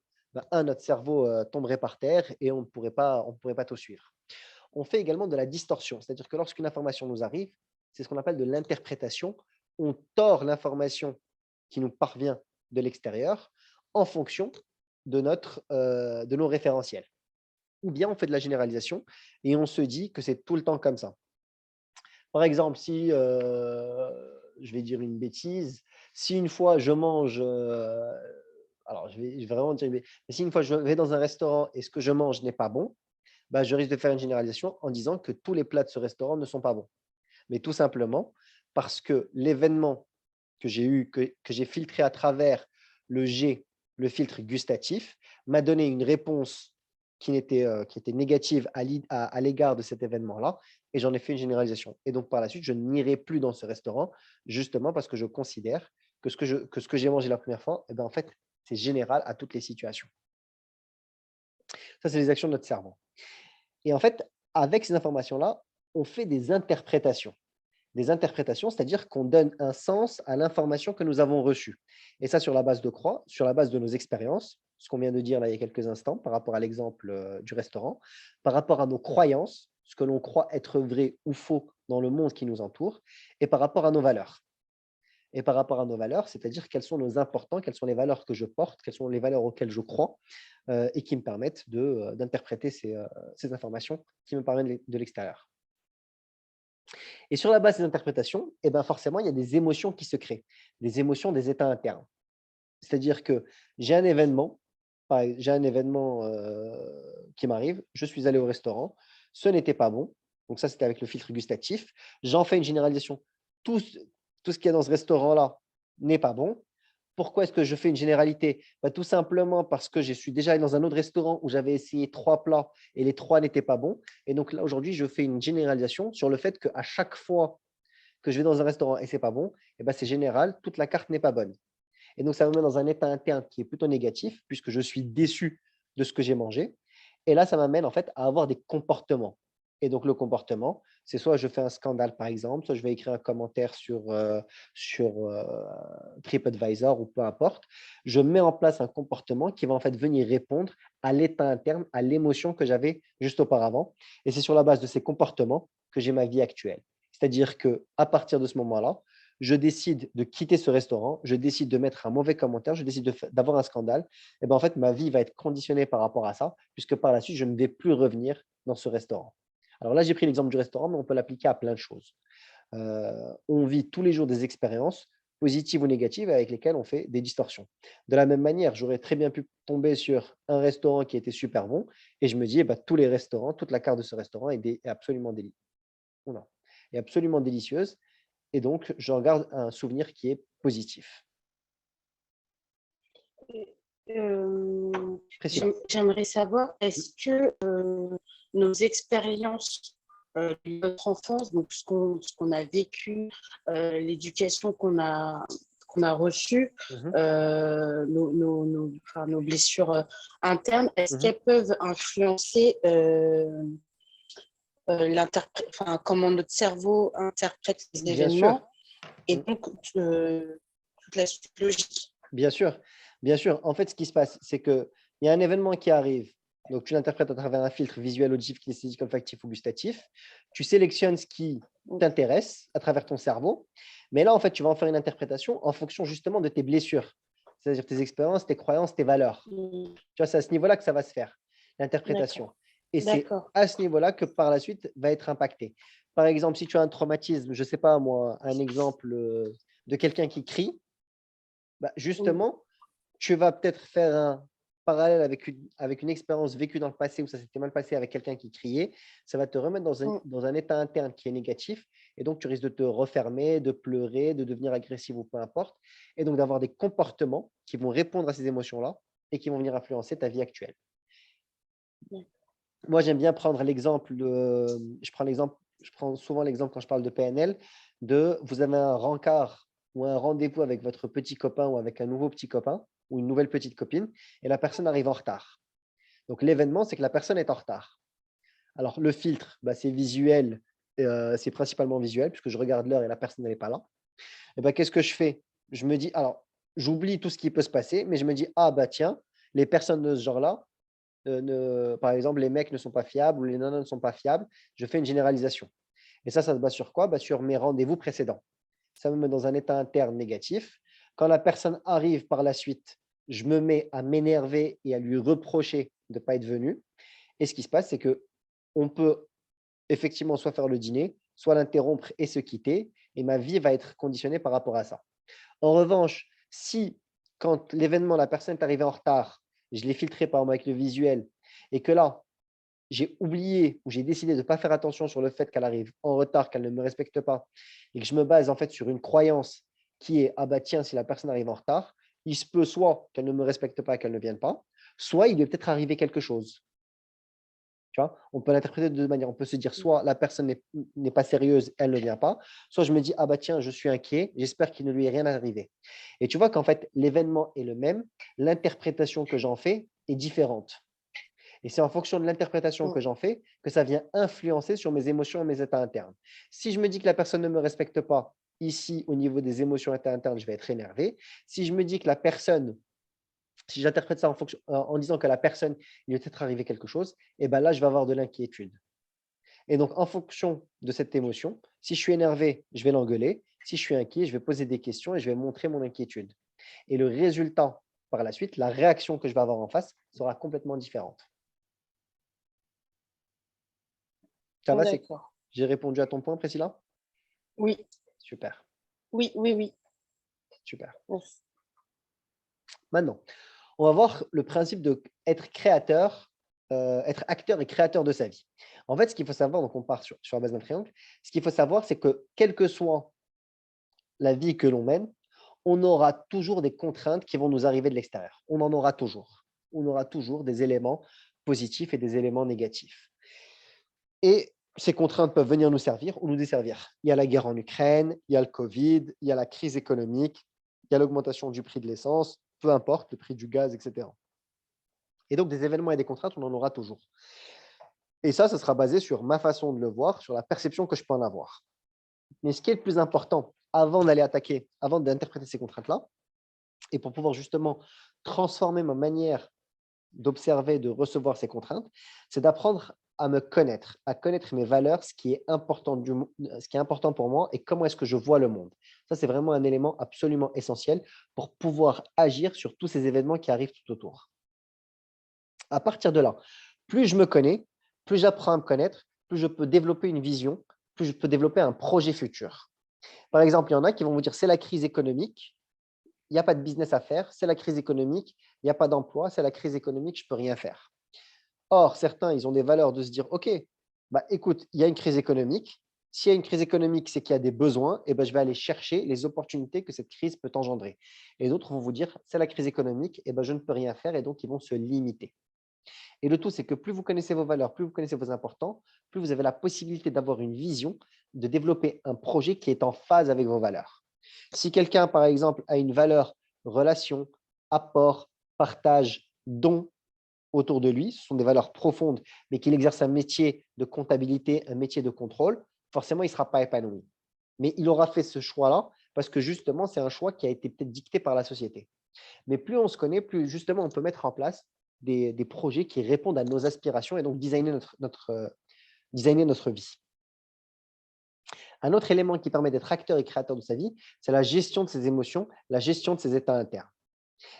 notre cerveau tomberait par terre et on ne pourrait pas tout suivre. On fait également de la distorsion, c'est-à-dire que lorsqu'une information nous arrive, c'est ce qu'on appelle de l'interprétation. On tord l'information qui nous parvient de l'extérieur en fonction de nos référentiels. Ou bien on fait de la généralisation et on se dit que c'est tout le temps comme ça. Par exemple, si, je vais dire une bêtise, si une fois je mange, alors je vais vraiment dire, mais si une fois je vais dans un restaurant et ce que je mange n'est pas bon, bah, je risque de faire une généralisation en disant que tous les plats de ce restaurant ne sont pas bons. Mais tout simplement parce que l'événement que j'ai eu, que j'ai filtré à travers le G, le filtre gustatif, m'a donné une réponse qui était négative à l'égard de cet événement-là, et j'en ai fait une généralisation. Et donc, par la suite, je n'irai plus dans ce restaurant, justement parce que je considère que ce que j'ai mangé la première fois, eh ben, en fait, c'est général à toutes les situations. Ça, c'est les actions de notre cerveau. Et en fait, avec ces informations-là, on fait des interprétations. Des interprétations, c'est-à-dire qu'on donne un sens à l'information que nous avons reçue. Et ça, sur la base de quoi? Sur la base de nos expériences, ce qu'on vient de dire là il y a quelques instants par rapport à l'exemple du restaurant, par rapport à nos croyances, ce que l'on croit être vrai ou faux dans le monde qui nous entoure, et par rapport à nos valeurs. Et par rapport à nos valeurs, c'est-à-dire quels sont nos importants, quelles sont les valeurs que je porte, quelles sont les valeurs auxquelles je crois, et qui me permettent d'interpréter ces informations qui me parviennent de l'extérieur. Et sur la base des interprétations, eh ben forcément, il y a des émotions qui se créent, des émotions, des états internes. C'est-à-dire que j'ai un événement, qui m'arrive, je suis allé au restaurant, ce n'était pas bon. Donc ça, c'était avec le filtre gustatif. J'en fais une généralisation. Tout ce qu'il y a dans ce restaurant-là n'est pas bon. Pourquoi est-ce que je fais une généralité? Bah, tout simplement parce que je suis déjà allé dans un autre restaurant où j'avais essayé 3 plats et les 3 n'étaient pas bons. Et donc là, aujourd'hui, je fais une généralisation sur le fait qu'à chaque fois que je vais dans un restaurant et c'est pas bon, eh ben, c'est général, toute la carte n'est pas bonne. Et donc, ça me met dans un état interne qui est plutôt négatif puisque je suis déçu de ce que j'ai mangé. Et là, ça m'amène en fait à avoir des comportements. Et donc, le comportement, c'est soit je fais un scandale, par exemple, soit je vais écrire un commentaire sur TripAdvisor ou peu importe. Je mets en place un comportement qui va en fait venir répondre à l'état interne, à l'émotion que j'avais juste auparavant. Et c'est sur la base de ces comportements que j'ai ma vie actuelle. C'est-à-dire qu'à partir de ce moment-là, je décide de quitter ce restaurant, je décide de mettre un mauvais commentaire, je décide d'avoir un scandale, et ben en fait, ma vie va être conditionnée par rapport à ça, puisque par la suite, je ne vais plus revenir dans ce restaurant. Alors là, j'ai pris l'exemple du restaurant, mais on peut l'appliquer à plein de choses. On vit tous les jours des expériences positives ou négatives avec lesquelles on fait des distorsions. De la même manière, j'aurais très bien pu tomber sur un restaurant qui était super bon, et je me dis, eh ben, tous les restaurants, toute la carte de ce restaurant est absolument délicieuse. Et donc, j'en garde un souvenir qui est positif. J'aimerais savoir, est-ce que nos expériences de notre enfance, donc ce qu'on a vécu, l'éducation qu'on a reçue, nos blessures internes, est-ce qu'elles peuvent influencer comment notre cerveau interprète les événements et donc toute la suite logique? Bien sûr, bien sûr. En fait, ce qui se passe, c'est qu'il y a un événement qui arrive. Donc, tu l'interprètes à travers un filtre visuel, auditif, kinesthésique, olfactif ou gustatif. Tu sélectionnes ce qui t'intéresse à travers ton cerveau. Mais là, en fait, tu vas en faire une interprétation en fonction justement de tes blessures, c'est-à-dire tes expériences, tes croyances, tes valeurs. Tu vois, c'est à ce niveau-là que ça va se faire, l'interprétation. Et c'est à ce niveau-là que par la suite va être impacté. Par exemple, si tu as un traumatisme, je ne sais pas moi, un exemple de quelqu'un qui crie, bah, justement, tu vas peut-être faire un parallèle avec une expérience vécue dans le passé où ça s'était mal passé avec quelqu'un qui criait. Ça va te remettre dans un état interne qui est négatif. Et donc, tu risques de te refermer, de pleurer, de devenir agressif ou peu importe. Et donc, d'avoir des comportements qui vont répondre à ces émotions-là et qui vont venir influencer ta vie actuelle. Moi, j'aime bien prendre l'exemple, je prends souvent l'exemple quand je parle de PNL, vous avez un rencard ou un rendez-vous avec votre petit copain ou avec un nouveau petit copain ou une nouvelle petite copine et la personne arrive en retard. Donc, l'événement, c'est que la personne est en retard. Alors, le filtre, bah, c'est visuel, c'est principalement visuel puisque je regarde l'heure et la personne n'est pas là. Et bah, qu'est-ce que je fais? Je me dis, alors, j'oublie tout ce qui peut se passer, mais je me dis, ah bah tiens, les personnes de ce genre-là, par exemple, les mecs ne sont pas fiables ou les nanas ne sont pas fiables, je fais une généralisation. Et ça se base sur quoi? Bah, sur mes rendez-vous précédents. Ça me met dans un état interne négatif. Quand la personne arrive par la suite, je me mets à m'énerver et à lui reprocher de ne pas être venu. Et ce qui se passe, c'est qu'on peut effectivement soit faire le dîner, soit l'interrompre et se quitter. Et ma vie va être conditionnée par rapport à ça. En revanche, si quand l'événement, la personne est arrivée en retard, je l'ai filtré par exemple avec le visuel, et que là, j'ai oublié ou j'ai décidé de ne pas faire attention sur le fait qu'elle arrive en retard, qu'elle ne me respecte pas, et que je me base en fait sur une croyance qui est ah bah tiens, si la personne arrive en retard, il se peut soit qu'elle ne me respecte pas, qu'elle ne vienne pas, soit il lui est peut-être arrivé quelque chose. Tu vois, on peut l'interpréter de deux manières. On peut se dire soit la personne n'est pas sérieuse, elle ne vient pas, soit je me dis ah bah tiens, je suis inquiet, j'espère qu'il ne lui est rien arrivé. Et tu vois qu'en fait, l'événement est le même, l'interprétation que j'en fais est différente. Et c'est en fonction de l'interprétation que j'en fais que ça vient influencer sur mes émotions et mes états internes. Si je me dis que la personne ne me respecte pas, ici, au niveau des émotions et états internes, je vais être énervé. Si je me dis que la personne, si j'interprète ça en disant que la personne, il lui est peut-être arrivé quelque chose, et ben là, je vais avoir de l'inquiétude. Et donc, en fonction de cette émotion, si je suis énervé, je vais l'engueuler. Si je suis inquiet, je vais poser des questions et je vais montrer mon inquiétude. Et le résultat, par la suite, la réaction que je vais avoir en face sera complètement différente. Ça va, J'ai répondu à ton point, Priscilla? Oui, Super, oui, oui, oui. super. Merci. Maintenant, on va voir le principe d'être créateur, être acteur et créateur de sa vie. En fait, ce qu'il faut savoir, donc on part sur la base d'un triangle, ce qu'il faut savoir, c'est que quelle que soit la vie que l'on mène, on aura toujours des contraintes qui vont nous arriver de l'extérieur. On en aura toujours. On aura toujours des éléments positifs et des éléments négatifs. Et ces contraintes peuvent venir nous servir ou nous desservir. Il y a la guerre en Ukraine, il y a le Covid, il y a la crise économique, il y a l'augmentation du prix de l'essence, peu importe, le prix du gaz, etc. Et donc, des événements et des contraintes, on en aura toujours. Et ça sera basé sur ma façon de le voir, sur la perception que je peux en avoir. Mais ce qui est le plus important, avant d'aller attaquer, avant d'interpréter ces contraintes-là, et pour pouvoir justement transformer ma manière d'observer, de recevoir ces contraintes, c'est d'apprendre à me connaître, à connaître mes valeurs, ce qui est important, ce qui est important pour moi et comment est-ce que je vois le monde. Ça, c'est vraiment un élément absolument essentiel pour pouvoir agir sur tous ces événements qui arrivent tout autour. À partir de là, plus je me connais, plus j'apprends à me connaître, plus je peux développer une vision, plus je peux développer un projet futur. Par exemple, il y en a qui vont vous dire c'est la crise économique, il n'y a pas de business à faire, c'est la crise économique, il n'y a pas d'emploi, c'est la crise économique, je ne peux rien faire. Or, certains, ils ont des valeurs de se dire, OK, bah, écoute, il y a une crise économique. S'il y a une crise économique, c'est qu'il y a des besoins, et ben, je vais aller chercher les opportunités que cette crise peut engendrer. Et d'autres vont vous dire, c'est la crise économique, et ben, je ne peux rien faire, et donc ils vont se limiter. Et le tout, c'est que plus vous connaissez vos valeurs, plus vous connaissez vos importants, plus vous avez la possibilité d'avoir une vision, de développer un projet qui est en phase avec vos valeurs. Si quelqu'un, par exemple, a une valeur relation, apport, partage, don autour de lui, ce sont des valeurs profondes, mais qu'il exerce un métier de comptabilité, un métier de contrôle, forcément, il ne sera pas épanoui. Mais il aura fait ce choix-là parce que justement, c'est un choix qui a été peut-être dicté par la société. Mais plus on se connaît, plus justement, on peut mettre en place des projets qui répondent à nos aspirations et donc designer notre vie. Un autre élément qui permet d'être acteur et créateur de sa vie, c'est la gestion de ses émotions, la gestion de ses états internes.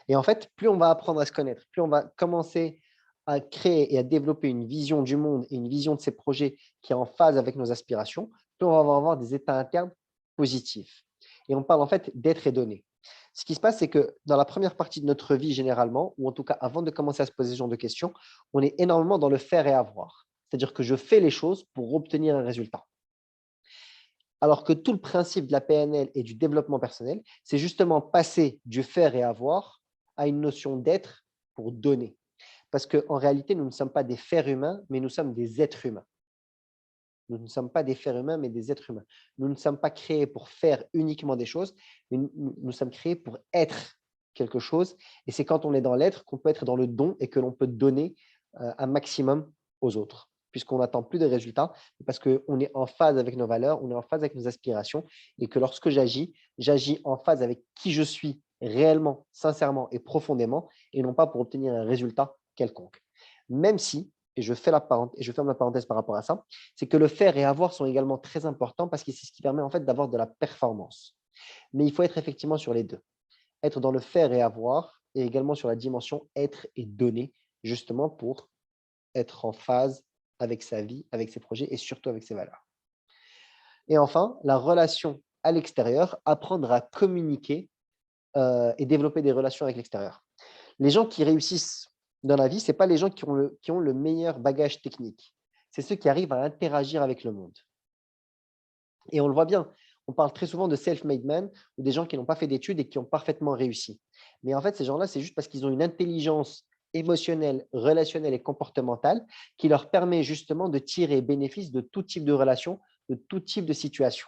Et en fait, plus on va apprendre à se connaître, plus on va commencer à créer et à développer une vision du monde et une vision de ses projets qui est en phase avec nos aspirations, plus on va avoir des états internes positifs. Et on parle en fait d'être et donner. Ce qui se passe, c'est que dans la première partie de notre vie, généralement, ou en tout cas avant de commencer à se poser ce genre de questions, on est énormément dans le faire et avoir. C'est-à-dire que je fais les choses pour obtenir un résultat. Alors que tout le principe de la PNL et du développement personnel, c'est justement passer du faire et avoir à une notion d'être pour donner. Parce qu'en réalité, nous ne sommes pas des fers humains, mais nous sommes des êtres humains. Nous ne sommes pas des fers humains, mais des êtres humains. Nous ne sommes pas créés pour faire uniquement des choses, mais nous sommes créés pour être quelque chose. Et c'est quand on est dans l'être qu'on peut être dans le don et que l'on peut donner un maximum aux autres, puisqu'on n'attend plus de résultats, parce qu'on est en phase avec nos valeurs, on est en phase avec nos aspirations, et que lorsque j'agis en phase avec qui je suis réellement, sincèrement et profondément, et non pas pour obtenir un résultat quelconque. Même si, et je ferme la parenthèse par rapport à ça, c'est que le faire et avoir sont également très importants parce que c'est ce qui permet en fait d'avoir de la performance. Mais il faut être effectivement sur les deux. Être dans le faire et avoir, et également sur la dimension être et donner, justement pour être en phase avec sa vie, avec ses projets et surtout avec ses valeurs. Et enfin, la relation à l'extérieur, apprendre à communiquer et développer des relations avec l'extérieur. Les gens qui réussissent dans la vie, ce n'est pas les gens qui ont le meilleur bagage technique. C'est ceux qui arrivent à interagir avec le monde. Et on le voit bien, on parle très souvent de self-made men ou des gens qui n'ont pas fait d'études et qui ont parfaitement réussi. Mais en fait, ces gens-là, c'est juste parce qu'ils ont une intelligence émotionnelle, relationnelle et comportementale qui leur permet justement de tirer bénéfice de tout type de relation, de tout type de situation.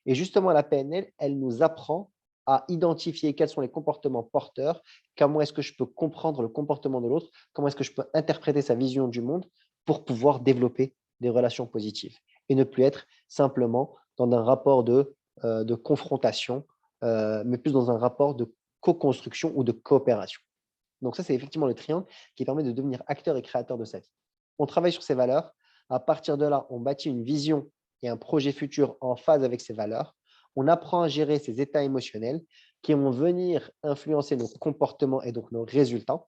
Et justement, la PNL, elle nous apprend à identifier quels sont les comportements porteurs, comment est-ce que je peux comprendre le comportement de l'autre, comment est-ce que je peux interpréter sa vision du monde pour pouvoir développer des relations positives et ne plus être simplement dans un rapport de confrontation, mais plus dans un rapport de co-construction ou de coopération. Donc ça, c'est effectivement le triangle qui permet de devenir acteur et créateur de sa vie. On travaille sur ses valeurs. À partir de là, on bâtit une vision et un projet futur en phase avec ses valeurs. On apprend à gérer ses états émotionnels qui vont venir influencer nos comportements et donc nos résultats,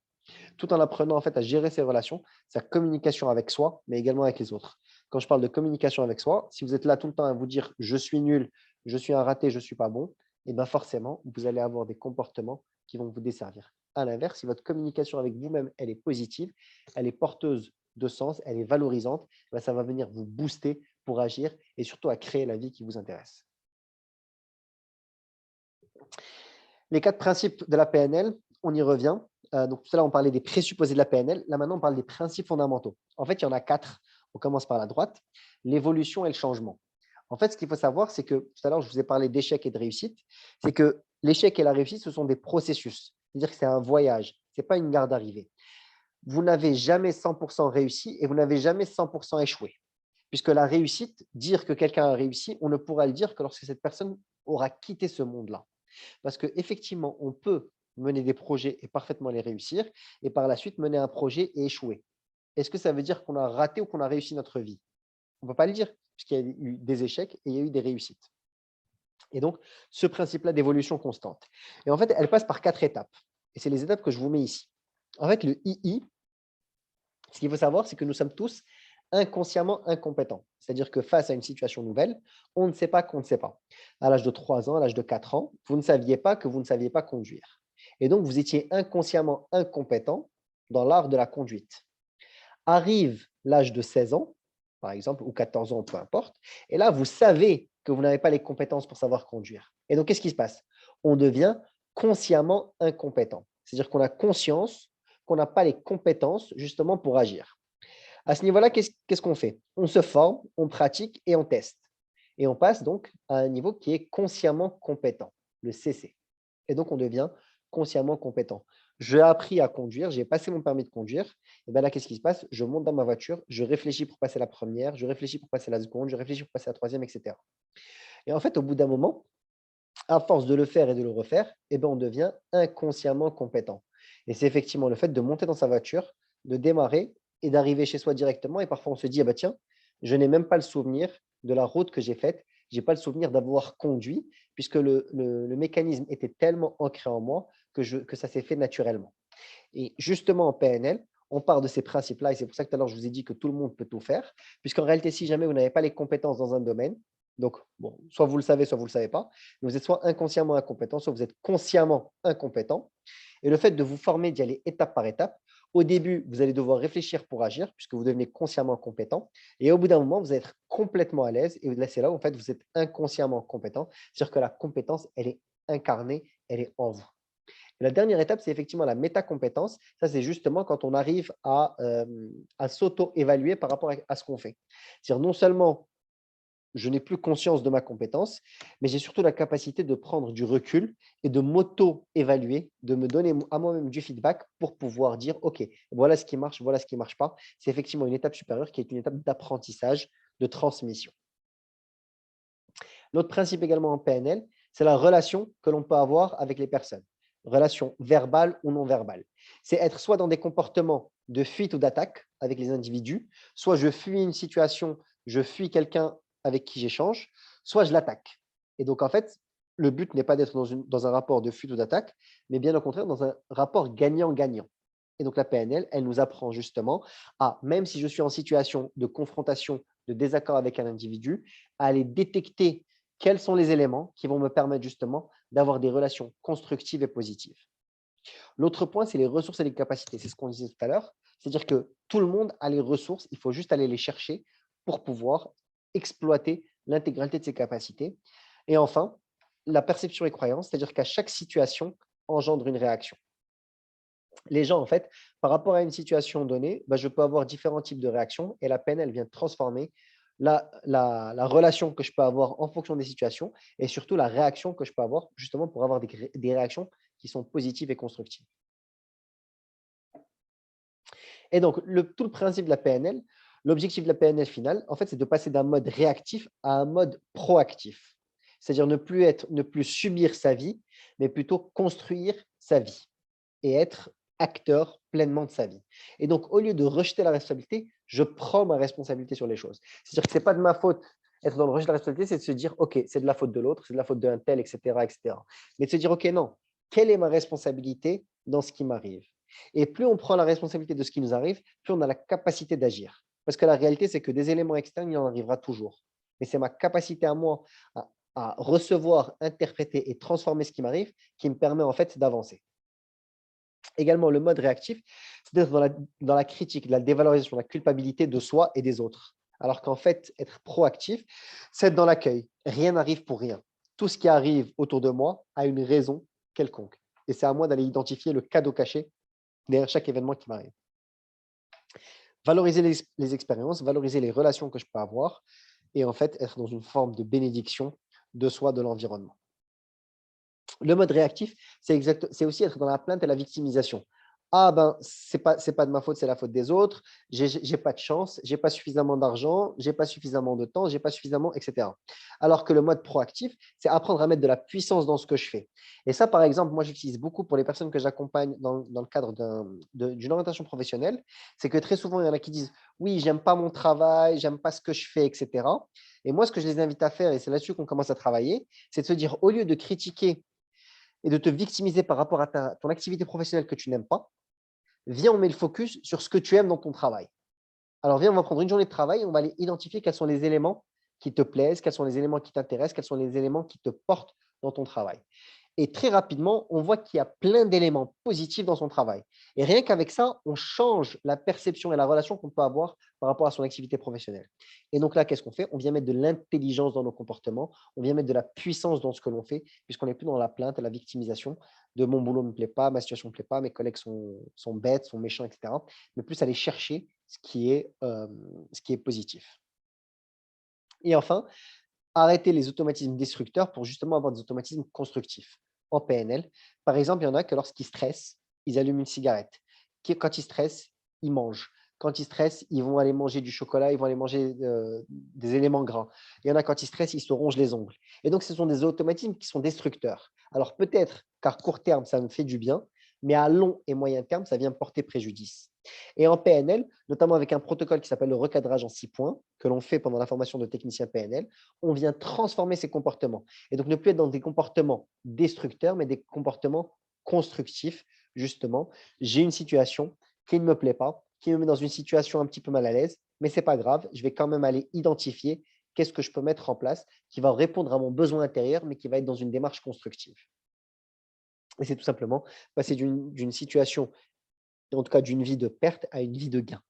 tout en apprenant en fait à gérer ses relations, sa communication avec soi, mais également avec les autres. quand je parle de communication avec soi, si vous êtes là tout le temps à vous dire « je suis nul, je suis un raté, je ne suis pas bon », et bien forcément, vous allez avoir des comportements qui vont vous desservir. À l'inverse, si votre communication avec vous-même, elle est positive, elle est porteuse de sens, elle est valorisante, ben ça va venir vous booster pour agir et surtout à créer la vie qui vous intéresse. Les 4 principes de la PNL, on y revient. Donc tout à l'heure, on parlait des présupposés de la PNL. Là, maintenant, on parle des principes fondamentaux. En fait, il y en a 4. On commence par la droite, l'évolution et le changement. En fait, ce qu'il faut savoir, c'est que tout à l'heure, je vous ai parlé d'échec et de réussite. C'est que l'échec et la réussite, ce sont des processus. C'est-à-dire que c'est un voyage. Ce n'est pas une gare d'arrivée. Vous n'avez jamais 100% réussi et vous n'avez jamais 100% échoué. Puisque la réussite, dire que quelqu'un a réussi, on ne pourra le dire que lorsque cette personne aura quitté ce monde-là. Parce qu'effectivement, on peut mener des projets et parfaitement les réussir, et par la suite mener un projet et échouer. Est-ce que ça veut dire qu'on a raté ou qu'on a réussi notre vie? On ne peut pas le dire, puisqu'il y a eu des échecs et il y a eu des réussites. Et donc, ce principe-là d'évolution constante. Et en fait, elle passe par 4 étapes. Et c'est les étapes que je vous mets ici. En fait, le II, ce qu'il faut savoir, c'est que nous sommes tous inconsciemment incompétents. C'est-à-dire que face à une situation nouvelle, on ne sait pas qu'on ne sait pas. À l'âge de 3 ans, à l'âge de 4 ans, vous ne saviez pas que vous ne saviez pas conduire. Et donc, vous étiez inconsciemment incompétent dans l'art de la conduite. Arrive l'âge de 16 ans, par exemple, ou 14 ans, peu importe, et là, vous savez que vous n'avez pas les compétences pour savoir conduire. Et donc, qu'est-ce qui se passe? On devient consciemment incompétent. C'est-à-dire qu'on a conscience qu'on n'a pas les compétences justement pour agir. À ce niveau-là, qu'est-ce qu'on fait? On se forme, on pratique et on teste. Et on passe donc à un niveau qui est consciemment compétent, le CC. Et donc, on devient consciemment compétent. J'ai appris à conduire, j'ai passé mon permis de conduire. Et bien là, qu'est-ce qui se passe? Je monte dans ma voiture, je réfléchis pour passer la première, je réfléchis pour passer la seconde, je réfléchis pour passer la troisième, etc. Et en fait, au bout d'un moment, à force de le faire et de le refaire, eh ben, on devient inconsciemment compétent. Et c'est effectivement le fait de monter dans sa voiture, de démarrer et d'arriver chez soi directement. Et parfois, on se dit, ah bah tiens, je n'ai même pas le souvenir de la route que j'ai faite. Je n'ai pas le souvenir d'avoir conduit, puisque le mécanisme était tellement ancré en moi que ça s'est fait naturellement. Et justement, en PNL, on part de ces principes-là. Et c'est pour ça que tout à l'heure, je vous ai dit que tout le monde peut tout faire. Puisqu'en réalité, si jamais vous n'avez pas les compétences dans un domaine, donc, bon, soit vous le savez, soit vous ne le savez pas, mais vous êtes soit inconsciemment incompétent, soit vous êtes consciemment incompétent. Et le fait de vous former, d'y aller étape par étape, au début, vous allez devoir réfléchir pour agir, puisque vous devenez consciemment compétent. Et au bout d'un moment, vous allez être complètement à l'aise. Et là, c'est là où en fait, vous êtes inconsciemment compétent. C'est-à-dire que la compétence, elle est incarnée, elle est en vous. Et la dernière étape, c'est effectivement la métacompétence. Ça, c'est justement quand on arrive à s'auto-évaluer par rapport à ce qu'on fait. C'est-à-dire non seulement je n'ai plus conscience de ma compétence, mais j'ai surtout la capacité de prendre du recul et de m'auto-évaluer, de me donner à moi-même du feedback pour pouvoir dire, OK, voilà ce qui marche, voilà ce qui ne marche pas. C'est effectivement une étape supérieure qui est une étape d'apprentissage, de transmission. L'autre principe également en PNL, c'est la relation que l'on peut avoir avec les personnes. Relation verbale ou non verbale. C'est être soit dans des comportements de fuite ou d'attaque avec les individus, soit je fuis une situation, je fuis quelqu'un avec qui j'échange, soit je l'attaque. Et donc, en fait, le but n'est pas d'être dans un rapport de fuite ou d'attaque, mais bien au contraire, dans un rapport gagnant-gagnant. Et donc, la PNL, elle nous apprend justement à, même si je suis en situation de confrontation, de désaccord avec un individu, à aller détecter quels sont les éléments qui vont me permettre justement d'avoir des relations constructives et positives. L'autre point, c'est les ressources et les capacités. C'est ce qu'on disait tout à l'heure. C'est-à-dire que tout le monde a les ressources, il faut juste aller les chercher pour pouvoir exploiter l'intégralité de ses capacités. Et enfin, la perception et croyance, c'est-à-dire qu'à chaque situation engendre une réaction. Les gens, en fait, par rapport à une situation donnée, je peux avoir différents types de réactions et la PNL vient transformer la relation que je peux avoir en fonction des situations et surtout la réaction que je peux avoir justement pour avoir des réactions qui sont positives et constructives. Et donc, tout le principe de la PNL, l'objectif de la PNL finale, en fait, c'est de passer d'un mode réactif à un mode proactif. C'est-à-dire ne plus subir sa vie, mais plutôt construire sa vie et être acteur pleinement de sa vie. Et donc, au lieu de rejeter la responsabilité, je prends ma responsabilité sur les choses. C'est-à-dire que ce n'est pas de ma faute. Être dans le rejet de la responsabilité, c'est de se dire, OK, c'est de la faute de l'autre, c'est de la faute d'un tel, etc., etc. Mais de se dire, OK, non, quelle est ma responsabilité dans ce qui m'arrive? Et plus on prend la responsabilité de ce qui nous arrive, plus on a la capacité d'agir. Parce que la réalité, c'est que des éléments externes, il en arrivera toujours. Mais c'est ma capacité à moi à recevoir, interpréter et transformer ce qui m'arrive qui me permet en fait d'avancer. Également, le mode réactif, c'est d'être dans la critique, la dévalorisation, la culpabilité de soi et des autres. Alors qu'en fait, être proactif, c'est être dans l'accueil. Rien n'arrive pour rien. Tout ce qui arrive autour de moi a une raison quelconque. Et c'est à moi d'aller identifier le cadeau caché derrière chaque événement qui m'arrive. Valoriser les expériences, valoriser les relations que je peux avoir et en fait être dans une forme de bénédiction de soi, de l'environnement. Le mode réactif, c'est aussi être dans la plainte et la victimisation. Ah ben, c'est pas de ma faute, c'est la faute des autres, j'ai pas de chance, j'ai pas suffisamment d'argent, j'ai pas suffisamment de temps, j'ai pas suffisamment, etc. Alors que le mode proactif, c'est apprendre à mettre de la puissance dans ce que je fais. Et ça, par exemple, moi, j'utilise beaucoup pour les personnes que j'accompagne dans le cadre d'une orientation professionnelle, c'est que très souvent, il y en a qui disent, oui, j'aime pas mon travail, j'aime pas ce que je fais, etc. Et moi, ce que je les invite à faire, et c'est là-dessus qu'on commence à travailler, c'est de se dire, au lieu de critiquer et de te victimiser par rapport à ton activité professionnelle que tu n'aimes pas, viens, on met le focus sur ce que tu aimes dans ton travail. Alors, viens, on va prendre une journée de travail et on va aller identifier quels sont les éléments qui te plaisent, quels sont les éléments qui t'intéressent, quels sont les éléments qui te portent dans ton travail. Et très rapidement, on voit qu'il y a plein d'éléments positifs dans son travail. Et rien qu'avec ça, on change la perception et la relation qu'on peut avoir par rapport à son activité professionnelle. Et donc là, qu'est-ce qu'on fait? On vient mettre de l'intelligence dans nos comportements, on vient mettre de la puissance dans ce que l'on fait, puisqu'on n'est plus dans la plainte et la victimisation de mon boulot ne me plaît pas, ma situation ne me plaît pas, mes collègues sont bêtes, sont méchants, etc. Mais plus aller chercher ce qui est positif. Et enfin, arrêter les automatismes destructeurs pour justement avoir des automatismes constructifs. En PNL, par exemple, il y en a que lorsqu'ils stressent, ils allument une cigarette. Quand ils stressent, ils mangent. Quand ils stressent, ils vont aller manger du chocolat, ils vont aller manger des éléments gras. Il y en a, quand ils stressent, ils se rongent les ongles. Et donc, ce sont des automatismes qui sont destructeurs. Alors, peut-être qu'à court terme, ça me fait du bien, mais à long et moyen terme, ça vient me porter préjudice. Et en PNL, notamment avec un protocole qui s'appelle le recadrage en 6 points, que l'on fait pendant la formation de technicien PNL, on vient transformer ces comportements. Et donc, ne plus être dans des comportements destructeurs, mais des comportements constructifs, justement. J'ai une situation qui ne me plaît pas, qui me met dans une situation un petit peu mal à l'aise, mais ce n'est pas grave, je vais quand même aller identifier qu'est-ce que je peux mettre en place qui va répondre à mon besoin intérieur, mais qui va être dans une démarche constructive. Et c'est tout simplement passer d'une situation, en tout cas d'une vie de perte, à une vie de gain.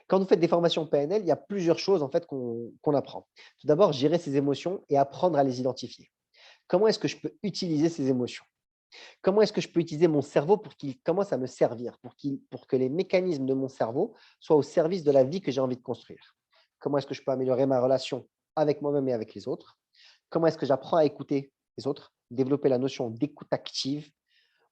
Quand vous faites des formations PNL, il y a plusieurs choses en fait qu'on apprend. Tout d'abord, gérer ses émotions et apprendre à les identifier. Comment est-ce que je peux utiliser ces émotions? Comment est-ce que je peux utiliser mon cerveau pour qu'il commence à me servir, pour que les mécanismes de mon cerveau soient au service de la vie que j'ai envie de construire? Comment est-ce que je peux améliorer ma relation avec moi-même et avec les autres? Comment est-ce que j'apprends à écouter les autres? Développer la notion d'écoute active,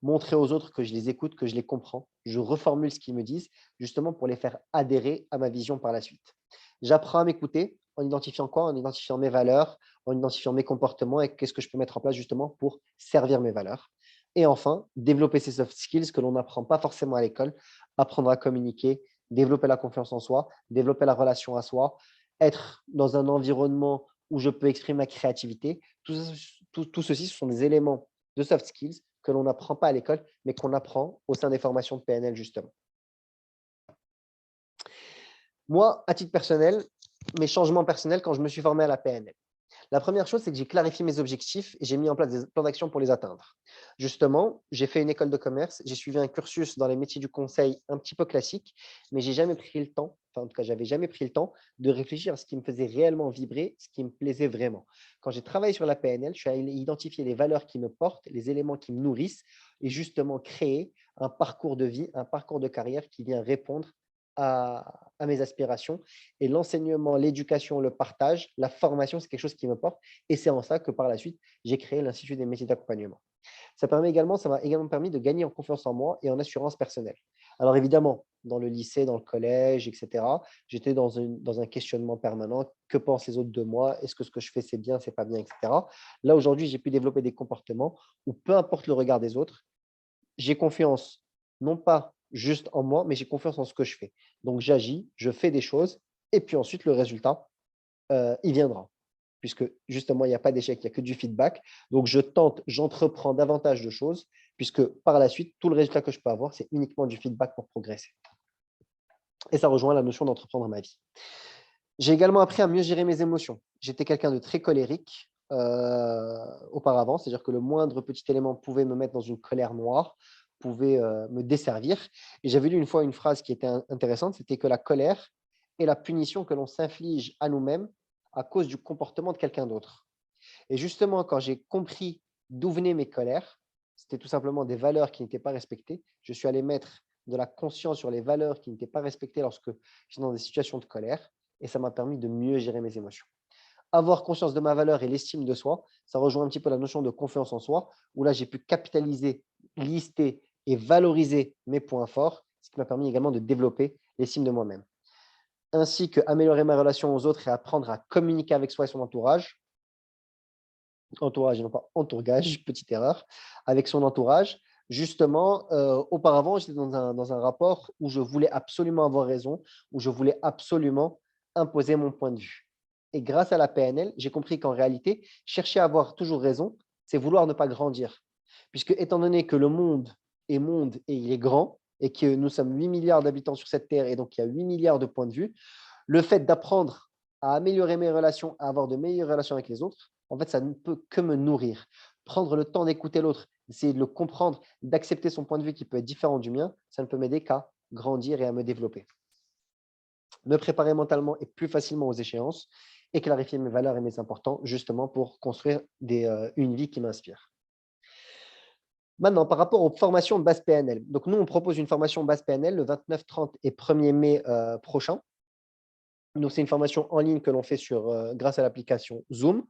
montrer aux autres que je les écoute, que je les comprends. Je reformule ce qu'ils me disent, justement pour les faire adhérer à ma vision par la suite. J'apprends à m'écouter en identifiant quoi? En identifiant mes valeurs, en identifiant mes comportements et qu'est-ce que je peux mettre en place justement pour servir mes valeurs. Et enfin, développer ces soft skills que l'on n'apprend pas forcément à l'école, apprendre à communiquer, développer la confiance en soi, développer la relation à soi, être dans un environnement où je peux exprimer ma créativité. Tout ceci, ce sont des éléments de soft skills que l'on n'apprend pas à l'école, mais qu'on apprend au sein des formations de PNL, justement. Moi, à titre personnel, mes changements personnels quand je me suis formé à la PNL. La première chose, c'est que j'ai clarifié mes objectifs et j'ai mis en place des plans d'action pour les atteindre. Justement, j'ai fait une école de commerce, j'ai suivi un cursus dans les métiers du conseil un petit peu classique, mais j'ai jamais pris le temps, enfin en tout cas, j'avais jamais pris le temps de réfléchir à ce qui me faisait réellement vibrer, ce qui me plaisait vraiment. Quand j'ai travaillé sur la PNL, je suis allé identifier les valeurs qui me portent, les éléments qui me nourrissent et justement créer un parcours de vie, un parcours de carrière qui vient répondre à mes aspirations. Et l'enseignement, l'éducation, le partage, la formation, c'est quelque chose qui me porte. Et c'est en ça que par la suite, j'ai créé l'Institut des métiers d'accompagnement. Ça m'a également permis de gagner en confiance en moi et en assurance personnelle. Alors évidemment, dans le lycée, dans le collège, etc., j'étais dans un questionnement permanent. Que pensent les autres de moi? Est-ce que ce que je fais, c'est bien, c'est pas bien, etc. Là, aujourd'hui, j'ai pu développer des comportements où peu importe le regard des autres, j'ai confiance, non pas juste en moi, mais j'ai confiance en ce que je fais. Donc, j'agis, je fais des choses et puis ensuite, le résultat, il viendra. Puisque justement, il n'y a pas d'échec, il n'y a que du feedback. Donc, je tente, j'entreprends davantage de choses puisque par la suite, tout le résultat que je peux avoir, c'est uniquement du feedback pour progresser. Et ça rejoint la notion d'entreprendre ma vie. J'ai également appris à mieux gérer mes émotions. J'étais quelqu'un de très colérique auparavant, c'est-à-dire que le moindre petit élément pouvait me mettre dans une colère noire, pouvait me desservir. Et j'avais lu une fois une phrase qui était intéressante, c'était que la colère est la punition que l'on s'inflige à nous-mêmes à cause du comportement de quelqu'un d'autre. Et justement, quand j'ai compris d'où venaient mes colères, c'était tout simplement des valeurs qui n'étaient pas respectées. Je suis allé mettre de la conscience sur les valeurs qui n'étaient pas respectées lorsque j'étais dans des situations de colère, et ça m'a permis de mieux gérer mes émotions. Avoir conscience de ma valeur et l'estime de soi, ça rejoint un petit peu la notion de confiance en soi, où là, j'ai pu capitaliser, lister et valoriser mes points forts, ce qui m'a permis également de développer l'estime de moi-même. Ainsi qu'améliorer ma relation aux autres et apprendre à communiquer avec soi et son entourage, entourage et non pas entourage, petite erreur, avec son entourage. Justement, auparavant, j'étais dans un rapport où je voulais absolument avoir raison, où je voulais absolument imposer mon point de vue. Et grâce à la PNL, j'ai compris qu'en réalité, chercher à avoir toujours raison, c'est vouloir ne pas grandir. Puisque étant donné que le monde et il est grand, et que nous sommes 8 milliards d'habitants sur cette Terre, et donc il y a 8 milliards de points de vue, le fait d'apprendre à améliorer mes relations, à avoir de meilleures relations avec les autres, en fait, ça ne peut que me nourrir. Prendre le temps d'écouter l'autre, d'essayer de le comprendre, d'accepter son point de vue qui peut être différent du mien, ça ne peut m'aider qu'à grandir et à me développer. Me préparer mentalement et plus facilement aux échéances et clarifier mes valeurs et mes importants, justement pour construire une vie qui m'inspire. Maintenant, par rapport aux formations de base PNL. Donc, nous, on propose une formation base PNL le 29, 30 et 1er mai prochain. Donc, c'est une formation en ligne que l'on fait grâce à l'application Zoom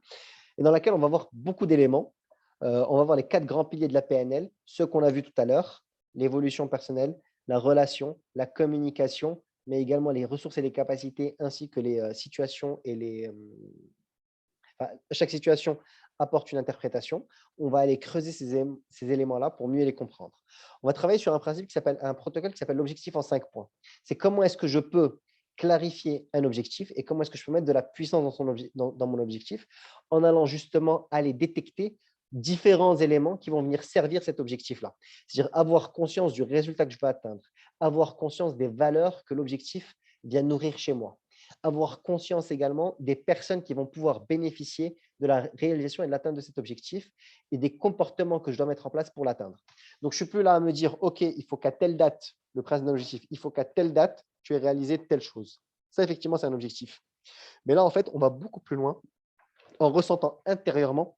et dans laquelle on va voir beaucoup d'éléments. On va voir les 4 grands piliers de la PNL, ceux qu'on a vus tout à l'heure, l'évolution personnelle, la relation, la communication, mais également les ressources et les capacités, ainsi que les situations et chaque situation apporte une interprétation. On va aller creuser ces éléments-là pour mieux les comprendre. On va travailler sur un protocole qui s'appelle l'objectif en 5 points. C'est comment est-ce que je peux clarifier un objectif et comment est-ce que je peux mettre de la puissance dans mon objectif en allant justement aller détecter différents éléments qui vont venir servir cet objectif-là. C'est-à-dire avoir conscience du résultat que je veux atteindre, avoir conscience des valeurs que l'objectif vient nourrir chez moi, avoir conscience également des personnes qui vont pouvoir bénéficier de la réalisation et de l'atteinte de cet objectif et des comportements que je dois mettre en place pour l'atteindre. Donc, je ne suis plus là à me dire, OK, il faut qu'à telle date, le principe d'un objectif, il faut qu'à telle date, tu aies réalisé telle chose. Ça, effectivement, c'est un objectif. Mais là, en fait, on va beaucoup plus loin en ressentant intérieurement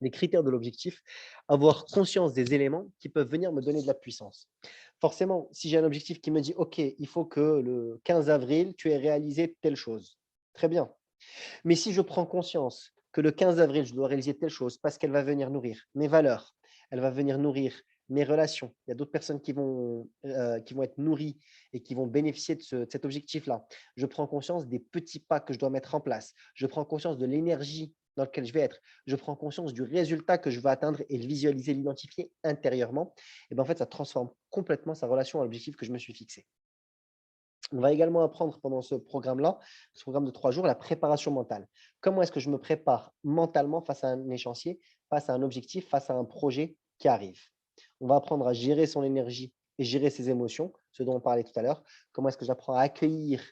les critères de l'objectif, avoir conscience des éléments qui peuvent venir me donner de la puissance. Forcément, si j'ai un objectif qui me dit, OK, il faut que le 15 avril, tu aies réalisé telle chose. Très bien. Mais si je prends conscience que le 15 avril, je dois réaliser telle chose parce qu'elle va venir nourrir mes valeurs, elle va venir nourrir mes relations. Il y a d'autres personnes qui vont être nourries et qui vont bénéficier de cet objectif-là. Je prends conscience des petits pas que je dois mettre en place. Je prends conscience de l'énergie dans laquelle je vais être. Je prends conscience du résultat que je vais atteindre et le visualiser, l'identifier intérieurement. Et bien en fait, ça transforme complètement sa relation à l'objectif que je me suis fixé. On va également apprendre pendant ce programme-là, ce programme de 3 jours, la préparation mentale. Comment est-ce que je me prépare mentalement face à un échéancier, face à un objectif, face à un projet qui arrive? On va apprendre à gérer son énergie et gérer ses émotions, ce dont on parlait tout à l'heure. Comment est-ce que j'apprends à accueillir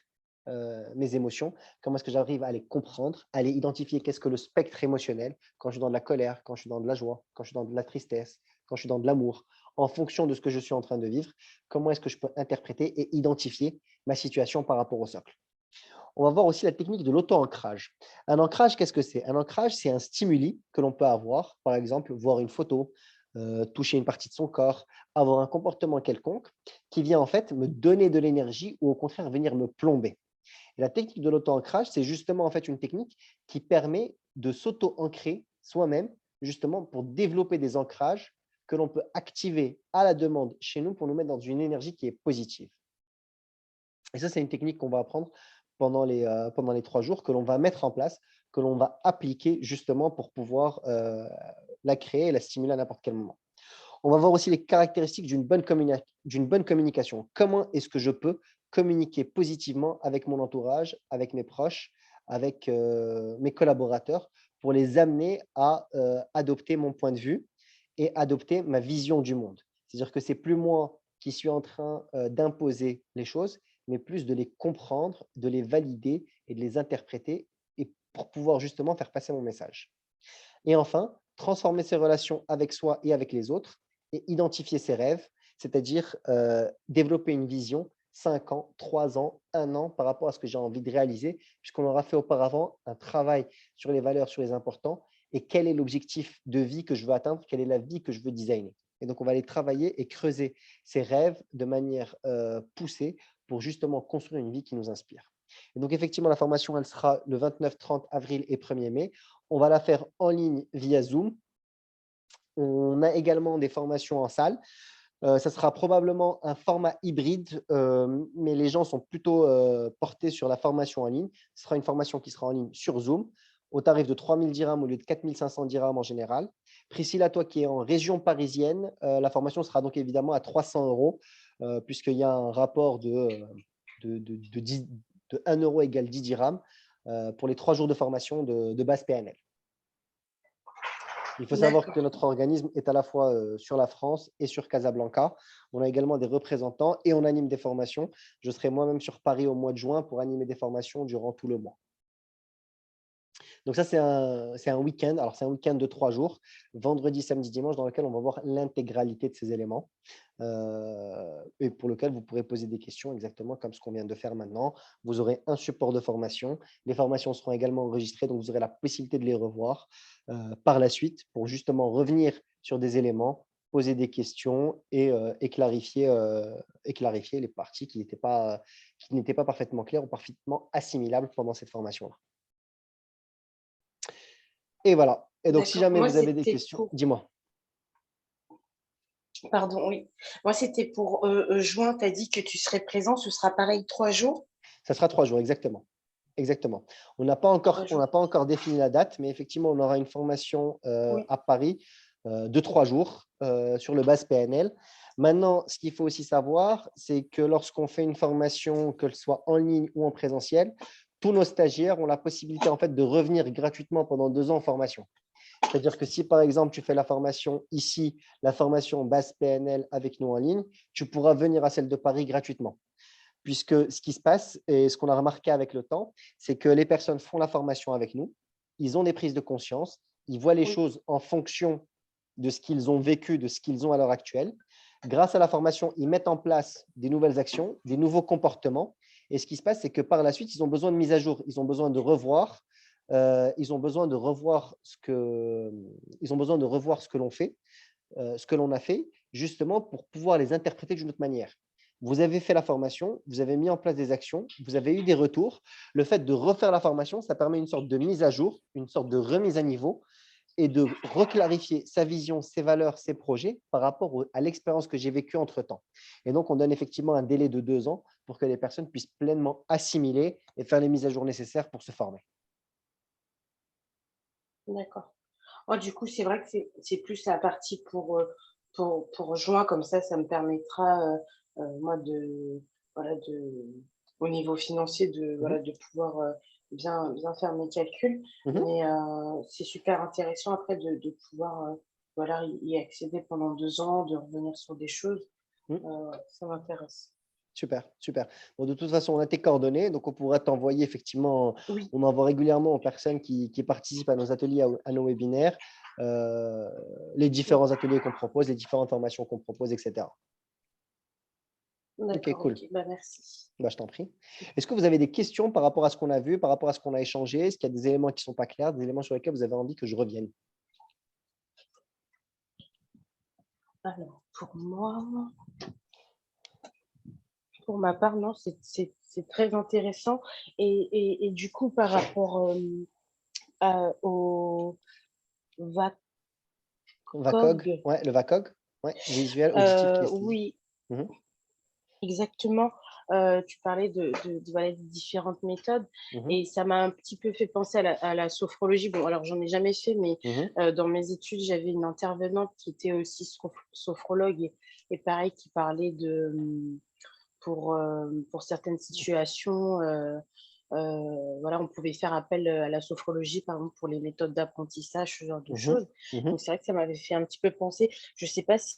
mes émotions? Comment est-ce que j'arrive à les comprendre, à les identifier? Qu'est-ce que le spectre émotionnel? Quand je suis dans de la colère, quand je suis dans de la joie, quand je suis dans de la tristesse, quand je suis dans de l'amour, en fonction de ce que je suis en train de vivre, comment est-ce que je peux interpréter et identifier ma situation par rapport au socle. On va voir aussi la technique de l'auto-ancrage. Un ancrage, qu'est-ce que c'est? Un ancrage, c'est un stimuli que l'on peut avoir, par exemple, voir une photo, toucher une partie de son corps, avoir un comportement quelconque qui vient en fait me donner de l'énergie ou au contraire venir me plomber. Et la technique de l'auto-ancrage, c'est justement en fait une technique qui permet de s'auto-ancrer soi-même, justement pour développer des ancrages que l'on peut activer à la demande chez nous pour nous mettre dans une énergie qui est positive. Et ça, c'est une technique qu'on va apprendre pendant les 3 jours, que l'on va mettre en place, que l'on va appliquer justement pour pouvoir la créer et la stimuler à n'importe quel moment. On va voir aussi les caractéristiques d'une bonne communication. Comment est-ce que je peux communiquer positivement avec mon entourage, avec mes proches, avec mes collaborateurs, pour les amener à adopter mon point de vue et adopter ma vision du monde. C'est-à-dire que c'est plus moi qui suis en train d'imposer les choses, mais plus de les comprendre, de les valider et de les interpréter et pour pouvoir justement faire passer mon message. Et enfin, transformer ses relations avec soi et avec les autres et identifier ses rêves, c'est-à-dire développer une vision 5 ans, 3 ans, 1 an par rapport à ce que j'ai envie de réaliser, puisqu'on aura fait auparavant un travail sur les valeurs, sur les importants et quel est l'objectif de vie que je veux atteindre, quelle est la vie que je veux designer. Et donc, on va aller travailler et creuser ces rêves de manière poussée pour justement construire une vie qui nous inspire. Et donc, effectivement, la formation, elle sera le 29, 30 avril et 1er mai. On va la faire en ligne via Zoom. On a également des formations en salle. Ça sera probablement un format hybride, mais les gens sont plutôt portés sur la formation en ligne. Ce sera une formation qui sera en ligne sur Zoom au tarif de 3 000 dirhams au lieu de 4 500 dirhams en général. Priscilla, toi qui es en région parisienne, la formation sera donc évidemment à 300 €, puisqu'il y a un rapport de 1 euro égale 10 dirhams pour les 3 jours de formation de base PNL. Il faut savoir que notre organisme est à la fois sur la France et sur Casablanca. On a également des représentants et on anime des formations. Je serai moi-même sur Paris au mois de juin pour animer des formations durant tout le mois. Donc ça, c'est un week-end. Alors, c'est un week-end de 3 jours, vendredi, samedi, dimanche, dans lequel on va voir l'intégralité de ces éléments et pour lequel vous pourrez poser des questions exactement comme ce qu'on vient de faire maintenant. Vous aurez un support de formation. Les formations seront également enregistrées, donc vous aurez la possibilité de les revoir par la suite pour justement revenir sur des éléments, poser des questions et clarifier les parties qui n'étaient pas parfaitement claires ou parfaitement assimilables pendant cette formation-là. Et voilà. Et donc, si jamais Moi, vous avez des c'était questions, dis-moi. Pardon, oui. Moi, c'était pour juin, tu as dit que tu serais présent, ce sera pareil 3 jours? Ça sera 3 jours, exactement. Exactement. On n'a pas encore défini la date, mais effectivement, on aura une formation Oui. à Paris de 3 jours sur le base PNL. Maintenant, ce qu'il faut aussi savoir, c'est que lorsqu'on fait une formation, qu'elle soit en ligne ou en présentiel, tous nos stagiaires ont la possibilité en fait de revenir gratuitement pendant 2 ans en formation. C'est-à-dire que si, par exemple, tu fais la formation ici, la formation base PNL avec nous en ligne, tu pourras venir à celle de Paris gratuitement. Puisque ce qui se passe et ce qu'on a remarqué avec le temps, c'est que les personnes font la formation avec nous, ils ont des prises de conscience, ils voient les choses en fonction de ce qu'ils ont vécu, de ce qu'ils ont à l'heure actuelle. Grâce à la formation, ils mettent en place des nouvelles actions, des nouveaux comportements. Et ce qui se passe, c'est que par la suite, ils ont besoin de mise à jour, ils ont besoin de revoir. Ils ont besoin de revoir ce que l'on fait, ce que l'on a fait, justement pour pouvoir les interpréter d'une autre manière. Vous avez fait la formation, vous avez mis en place des actions, vous avez eu des retours. Le fait de refaire la formation, ça permet une sorte de mise à jour, une sorte de remise à niveau et de reclarifier sa vision, ses valeurs, ses projets par rapport à l'expérience que j'ai vécue entre-temps. Et donc, on donne effectivement un délai de 2 ans pour que les personnes puissent pleinement assimiler et faire les mises à jour nécessaires pour se former. D'accord. Oh, du coup, c'est vrai que c'est plus la partie pour juin, comme ça me permettra, moi voilà, au niveau financier voilà, de pouvoir, bien faire mes calculs. Mais c'est super intéressant après de pouvoir, voilà, y accéder pendant 2 ans, de revenir sur des choses. Ça m'intéresse. Super, super. Bon, de toute façon, on a tes coordonnées, donc on pourra t'envoyer effectivement, Oui, on envoie régulièrement aux personnes qui participent à nos ateliers, à nos webinaires, les différents ateliers qu'on propose, les différentes formations qu'on propose, etc. Ok, d'accord, cool. OK. Bah, merci. Bah, je t'en prie. Est-ce que vous avez des questions par rapport à ce qu'on a vu, par rapport à ce qu'on a échangé? Est-ce qu'il y a des éléments qui ne sont pas clairs, des éléments sur lesquels vous avez envie que je revienne? Alors, pour ma part, non, c'est très intéressant et du coup, par rapport, au VACOG, VACOG, ouais, le VACOG, ouais, visuel, auditif, kinesthésique. oui, Mhm, exactement. Tu parlais voilà, des différentes méthodes mhm, et ça m'a un petit peu fait penser à la sophrologie. Bon, alors j'en ai jamais fait, mais mhm, dans mes études, j'avais une intervenante qui était aussi sophrologue et pareil, qui parlait pour certaines situations, voilà, on pouvait faire appel à la sophrologie, par exemple, pour les méthodes d'apprentissage, ce genre de mhm, choses. mhm. Donc, c'est vrai que ça m'avait fait un petit peu penser. Je ne sais pas si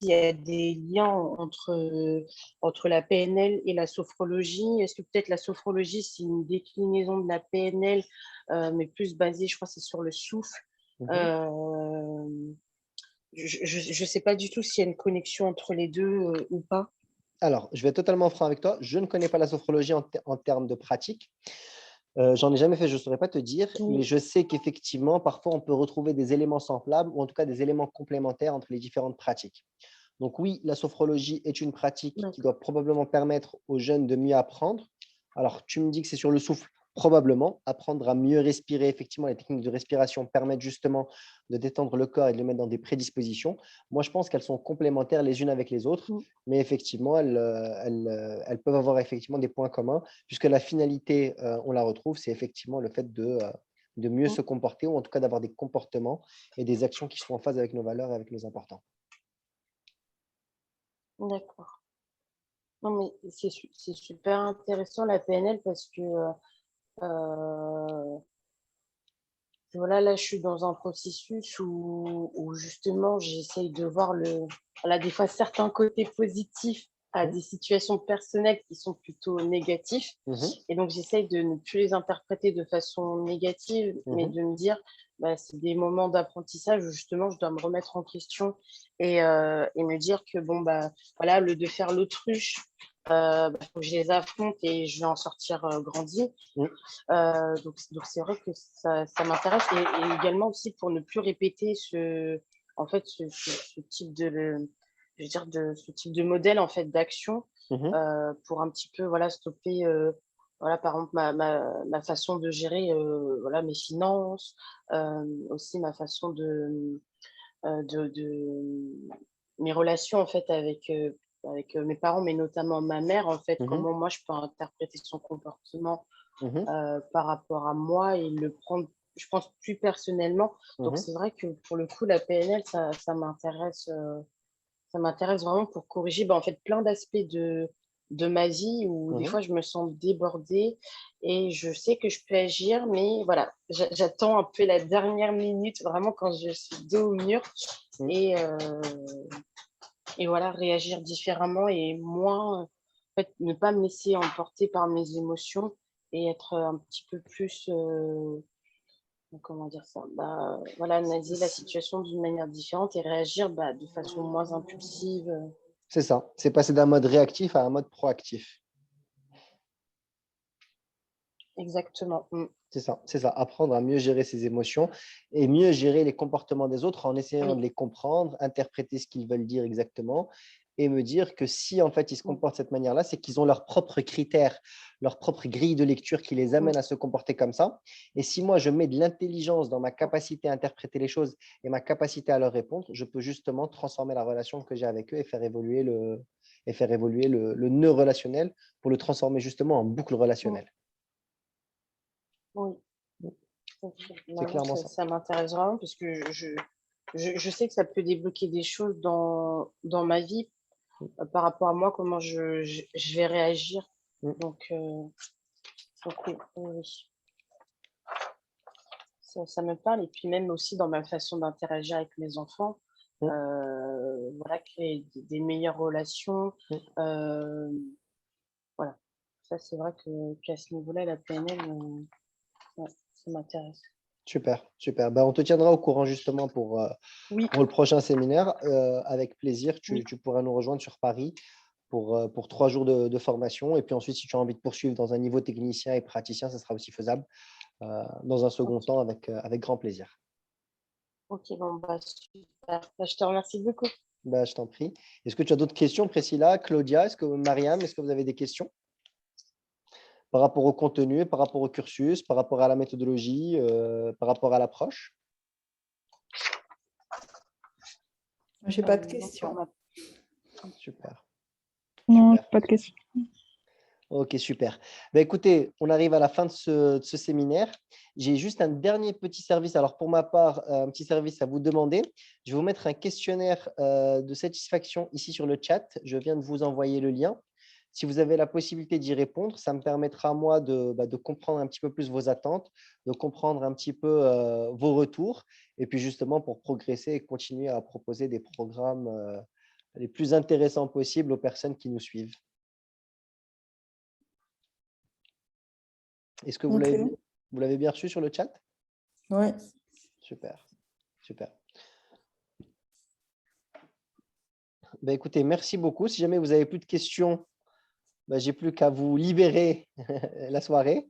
il y a des liens entre la PNL et la sophrologie. Est-ce que peut-être la sophrologie, c'est une déclinaison de la PNL, mais plus basée, je crois, c'est sur le souffle. Je ne sais pas du tout s'il y a une connexion entre les deux ou pas. Alors, je vais être totalement franc avec toi. Je ne connais pas la sophrologie en termes de pratique. J'en ai jamais fait, je ne saurais pas te dire, mais je sais qu'effectivement, parfois, on peut retrouver des éléments semblables ou en tout cas des éléments complémentaires entre les différentes pratiques. Donc oui, la sophrologie est une pratique qui doit probablement permettre aux jeunes de mieux apprendre. Alors, tu me dis que c'est sur le souffle, probablement. Apprendre à mieux respirer, effectivement, les techniques de respiration permettent justement de détendre le corps et de le mettre dans des prédispositions. Moi, je pense qu'elles sont complémentaires les unes avec les autres, mais effectivement, elles peuvent avoir effectivement des points communs, puisque la finalité, on la retrouve, c'est effectivement le fait de mieux se comporter, ou en tout cas d'avoir des comportements et des actions qui sont en phase avec nos valeurs et avec nos importants. D'accord. Non, mais c'est super intéressant la PNL parce que voilà, là, je suis dans un processus où justement, j'essaye de voir des fois certains côtés positifs à des situations personnelles qui sont plutôt négatifs. Et donc, j'essaye de ne plus les interpréter de façon négative, mais de me dire, c'est des moments d'apprentissage où justement, je dois me remettre en question et me dire que, bon, voilà, le de faire l'autruche, faut que je les affronte et je vais en sortir grandi. Donc c'est vrai que ça m'intéresse et également aussi pour ne plus répéter ce type je veux dire ce type de modèle en fait d'action pour un petit peu voilà stopper voilà par exemple ma façon de gérer voilà mes finances, aussi ma façon de mes relations en fait avec mes parents, mais notamment ma mère en fait, comment moi je peux interpréter son comportement par rapport à moi et le prendre, je pense, plus personnellement. Donc, c'est vrai que pour le coup, la PNL, ça m'intéresse vraiment pour corriger en fait, plein d'aspects de ma vie où des fois, je me sens débordée et je sais que je peux agir, mais voilà, j'attends un peu la dernière minute, vraiment quand je suis dos au mur et voilà, réagir différemment et moins, en fait, ne pas me laisser emporter par mes émotions et être un petit peu plus, comment dire ça? Voilà, analyser la situation d'une manière différente et réagir de façon moins impulsive. C'est ça, c'est passer d'un mode réactif à un mode proactif. Exactement. C'est ça, apprendre à mieux gérer ses émotions et mieux gérer les comportements des autres en essayant de les comprendre, interpréter ce qu'ils veulent dire exactement et me dire que si en fait ils se comportent de cette manière-là, c'est qu'ils ont leurs propres critères, leur propre grille de lecture qui les amène à se comporter comme ça. Et si moi je mets de l'intelligence dans ma capacité à interpréter les choses et ma capacité à leur répondre, je peux justement transformer la relation que j'ai avec eux et faire évoluer le nœud relationnel pour le transformer justement en boucle relationnelle. Oui. C'est clairement ça. Ça m'intéresse vraiment parce que je sais que ça peut débloquer des choses dans ma vie par rapport à moi, comment je vais réagir. Donc oui, oui. Ça me parle. Et puis même aussi dans ma façon d'interagir avec mes enfants, voilà, créer des meilleures relations. Voilà. Ça, c'est vrai qu'à ce niveau-là, la PNL, ouais, ça m'intéresse. Super, super. On te tiendra au courant justement pour le prochain séminaire. Avec plaisir, tu pourras nous rejoindre sur Paris pour 3 jours de formation. Et puis ensuite, si tu as envie de poursuivre dans un niveau technicien et praticien, ça sera aussi faisable dans un second temps avec grand plaisir. Ok, bon, super. Je te remercie beaucoup. Je t'en prie. Est-ce que tu as d'autres questions, Priscilla, Claudia, Mariam, est-ce que vous avez des questions par rapport au contenu, par rapport au cursus, par rapport à la méthodologie, par rapport à l'approche? J'ai pas de questions. Super. Non, pas de questions. Ok, super. Écoutez, on arrive à la fin de ce séminaire. J'ai juste un dernier petit service. Alors, pour ma part, un petit service à vous demander. Je vais vous mettre un questionnaire de satisfaction ici sur le chat. Je viens de vous envoyer le lien. Si vous avez la possibilité d'y répondre, ça me permettra, moi, de comprendre un petit peu plus vos attentes, de comprendre un petit peu vos retours, et puis justement pour progresser et continuer à proposer des programmes les plus intéressants possibles aux personnes qui nous suivent. Est-ce que vous l'avez bien reçu sur le chat? Oui. Super, super. Ben, écoutez, merci beaucoup. Si jamais vous n'avez plus de questions, ben, j'ai plus qu'à vous libérer la soirée.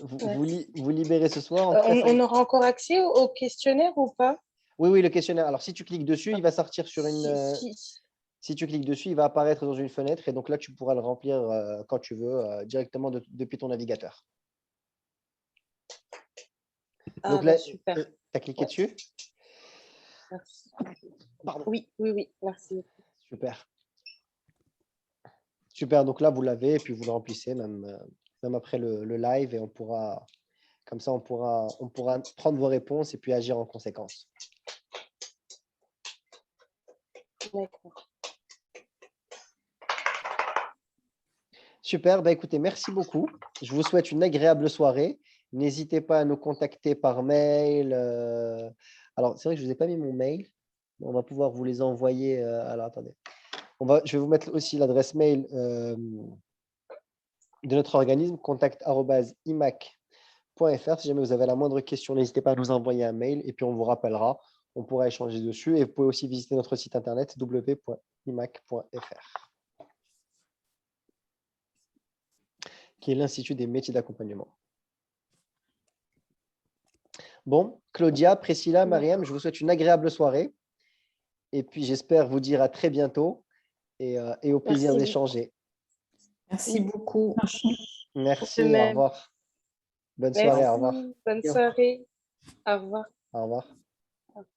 Vous libérez ce soir. On aura encore accès au questionnaire ou pas? Oui, le questionnaire. Alors, si tu cliques dessus, il va sortir sur une… Si tu cliques dessus, il va apparaître dans une fenêtre et donc là, tu pourras le remplir quand tu veux, directement depuis ton navigateur. Donc là, tu as cliqué dessus? Merci. Pardon. Oui, merci. Super. Super, donc là, vous l'avez et puis vous le remplissez même après le live et on pourra, comme ça, on pourra prendre vos réponses et puis agir en conséquence. D'accord. Super, bah écoutez, merci beaucoup. Je vous souhaite une agréable soirée. N'hésitez pas à nous contacter par mail. Alors, c'est vrai que je ne vous ai pas mis mon mail. On va pouvoir vous les envoyer. Alors, attendez. Je vais vous mettre aussi l'adresse mail de notre organisme, contact@imac.fr. Si jamais vous avez la moindre question, n'hésitez pas à nous envoyer un mail et puis on vous rappellera. On pourra échanger dessus. Et vous pouvez aussi visiter notre site internet www.imac.fr, qui est l'Institut des métiers d'accompagnement. Bon, Claudia, Priscilla, Mariam, je vous souhaite une agréable soirée. Et puis, j'espère vous dire à très bientôt et au plaisir d'échanger. Merci beaucoup. Merci, au revoir. Bonne soirée, au revoir. Bonne soirée. Au revoir. Au revoir.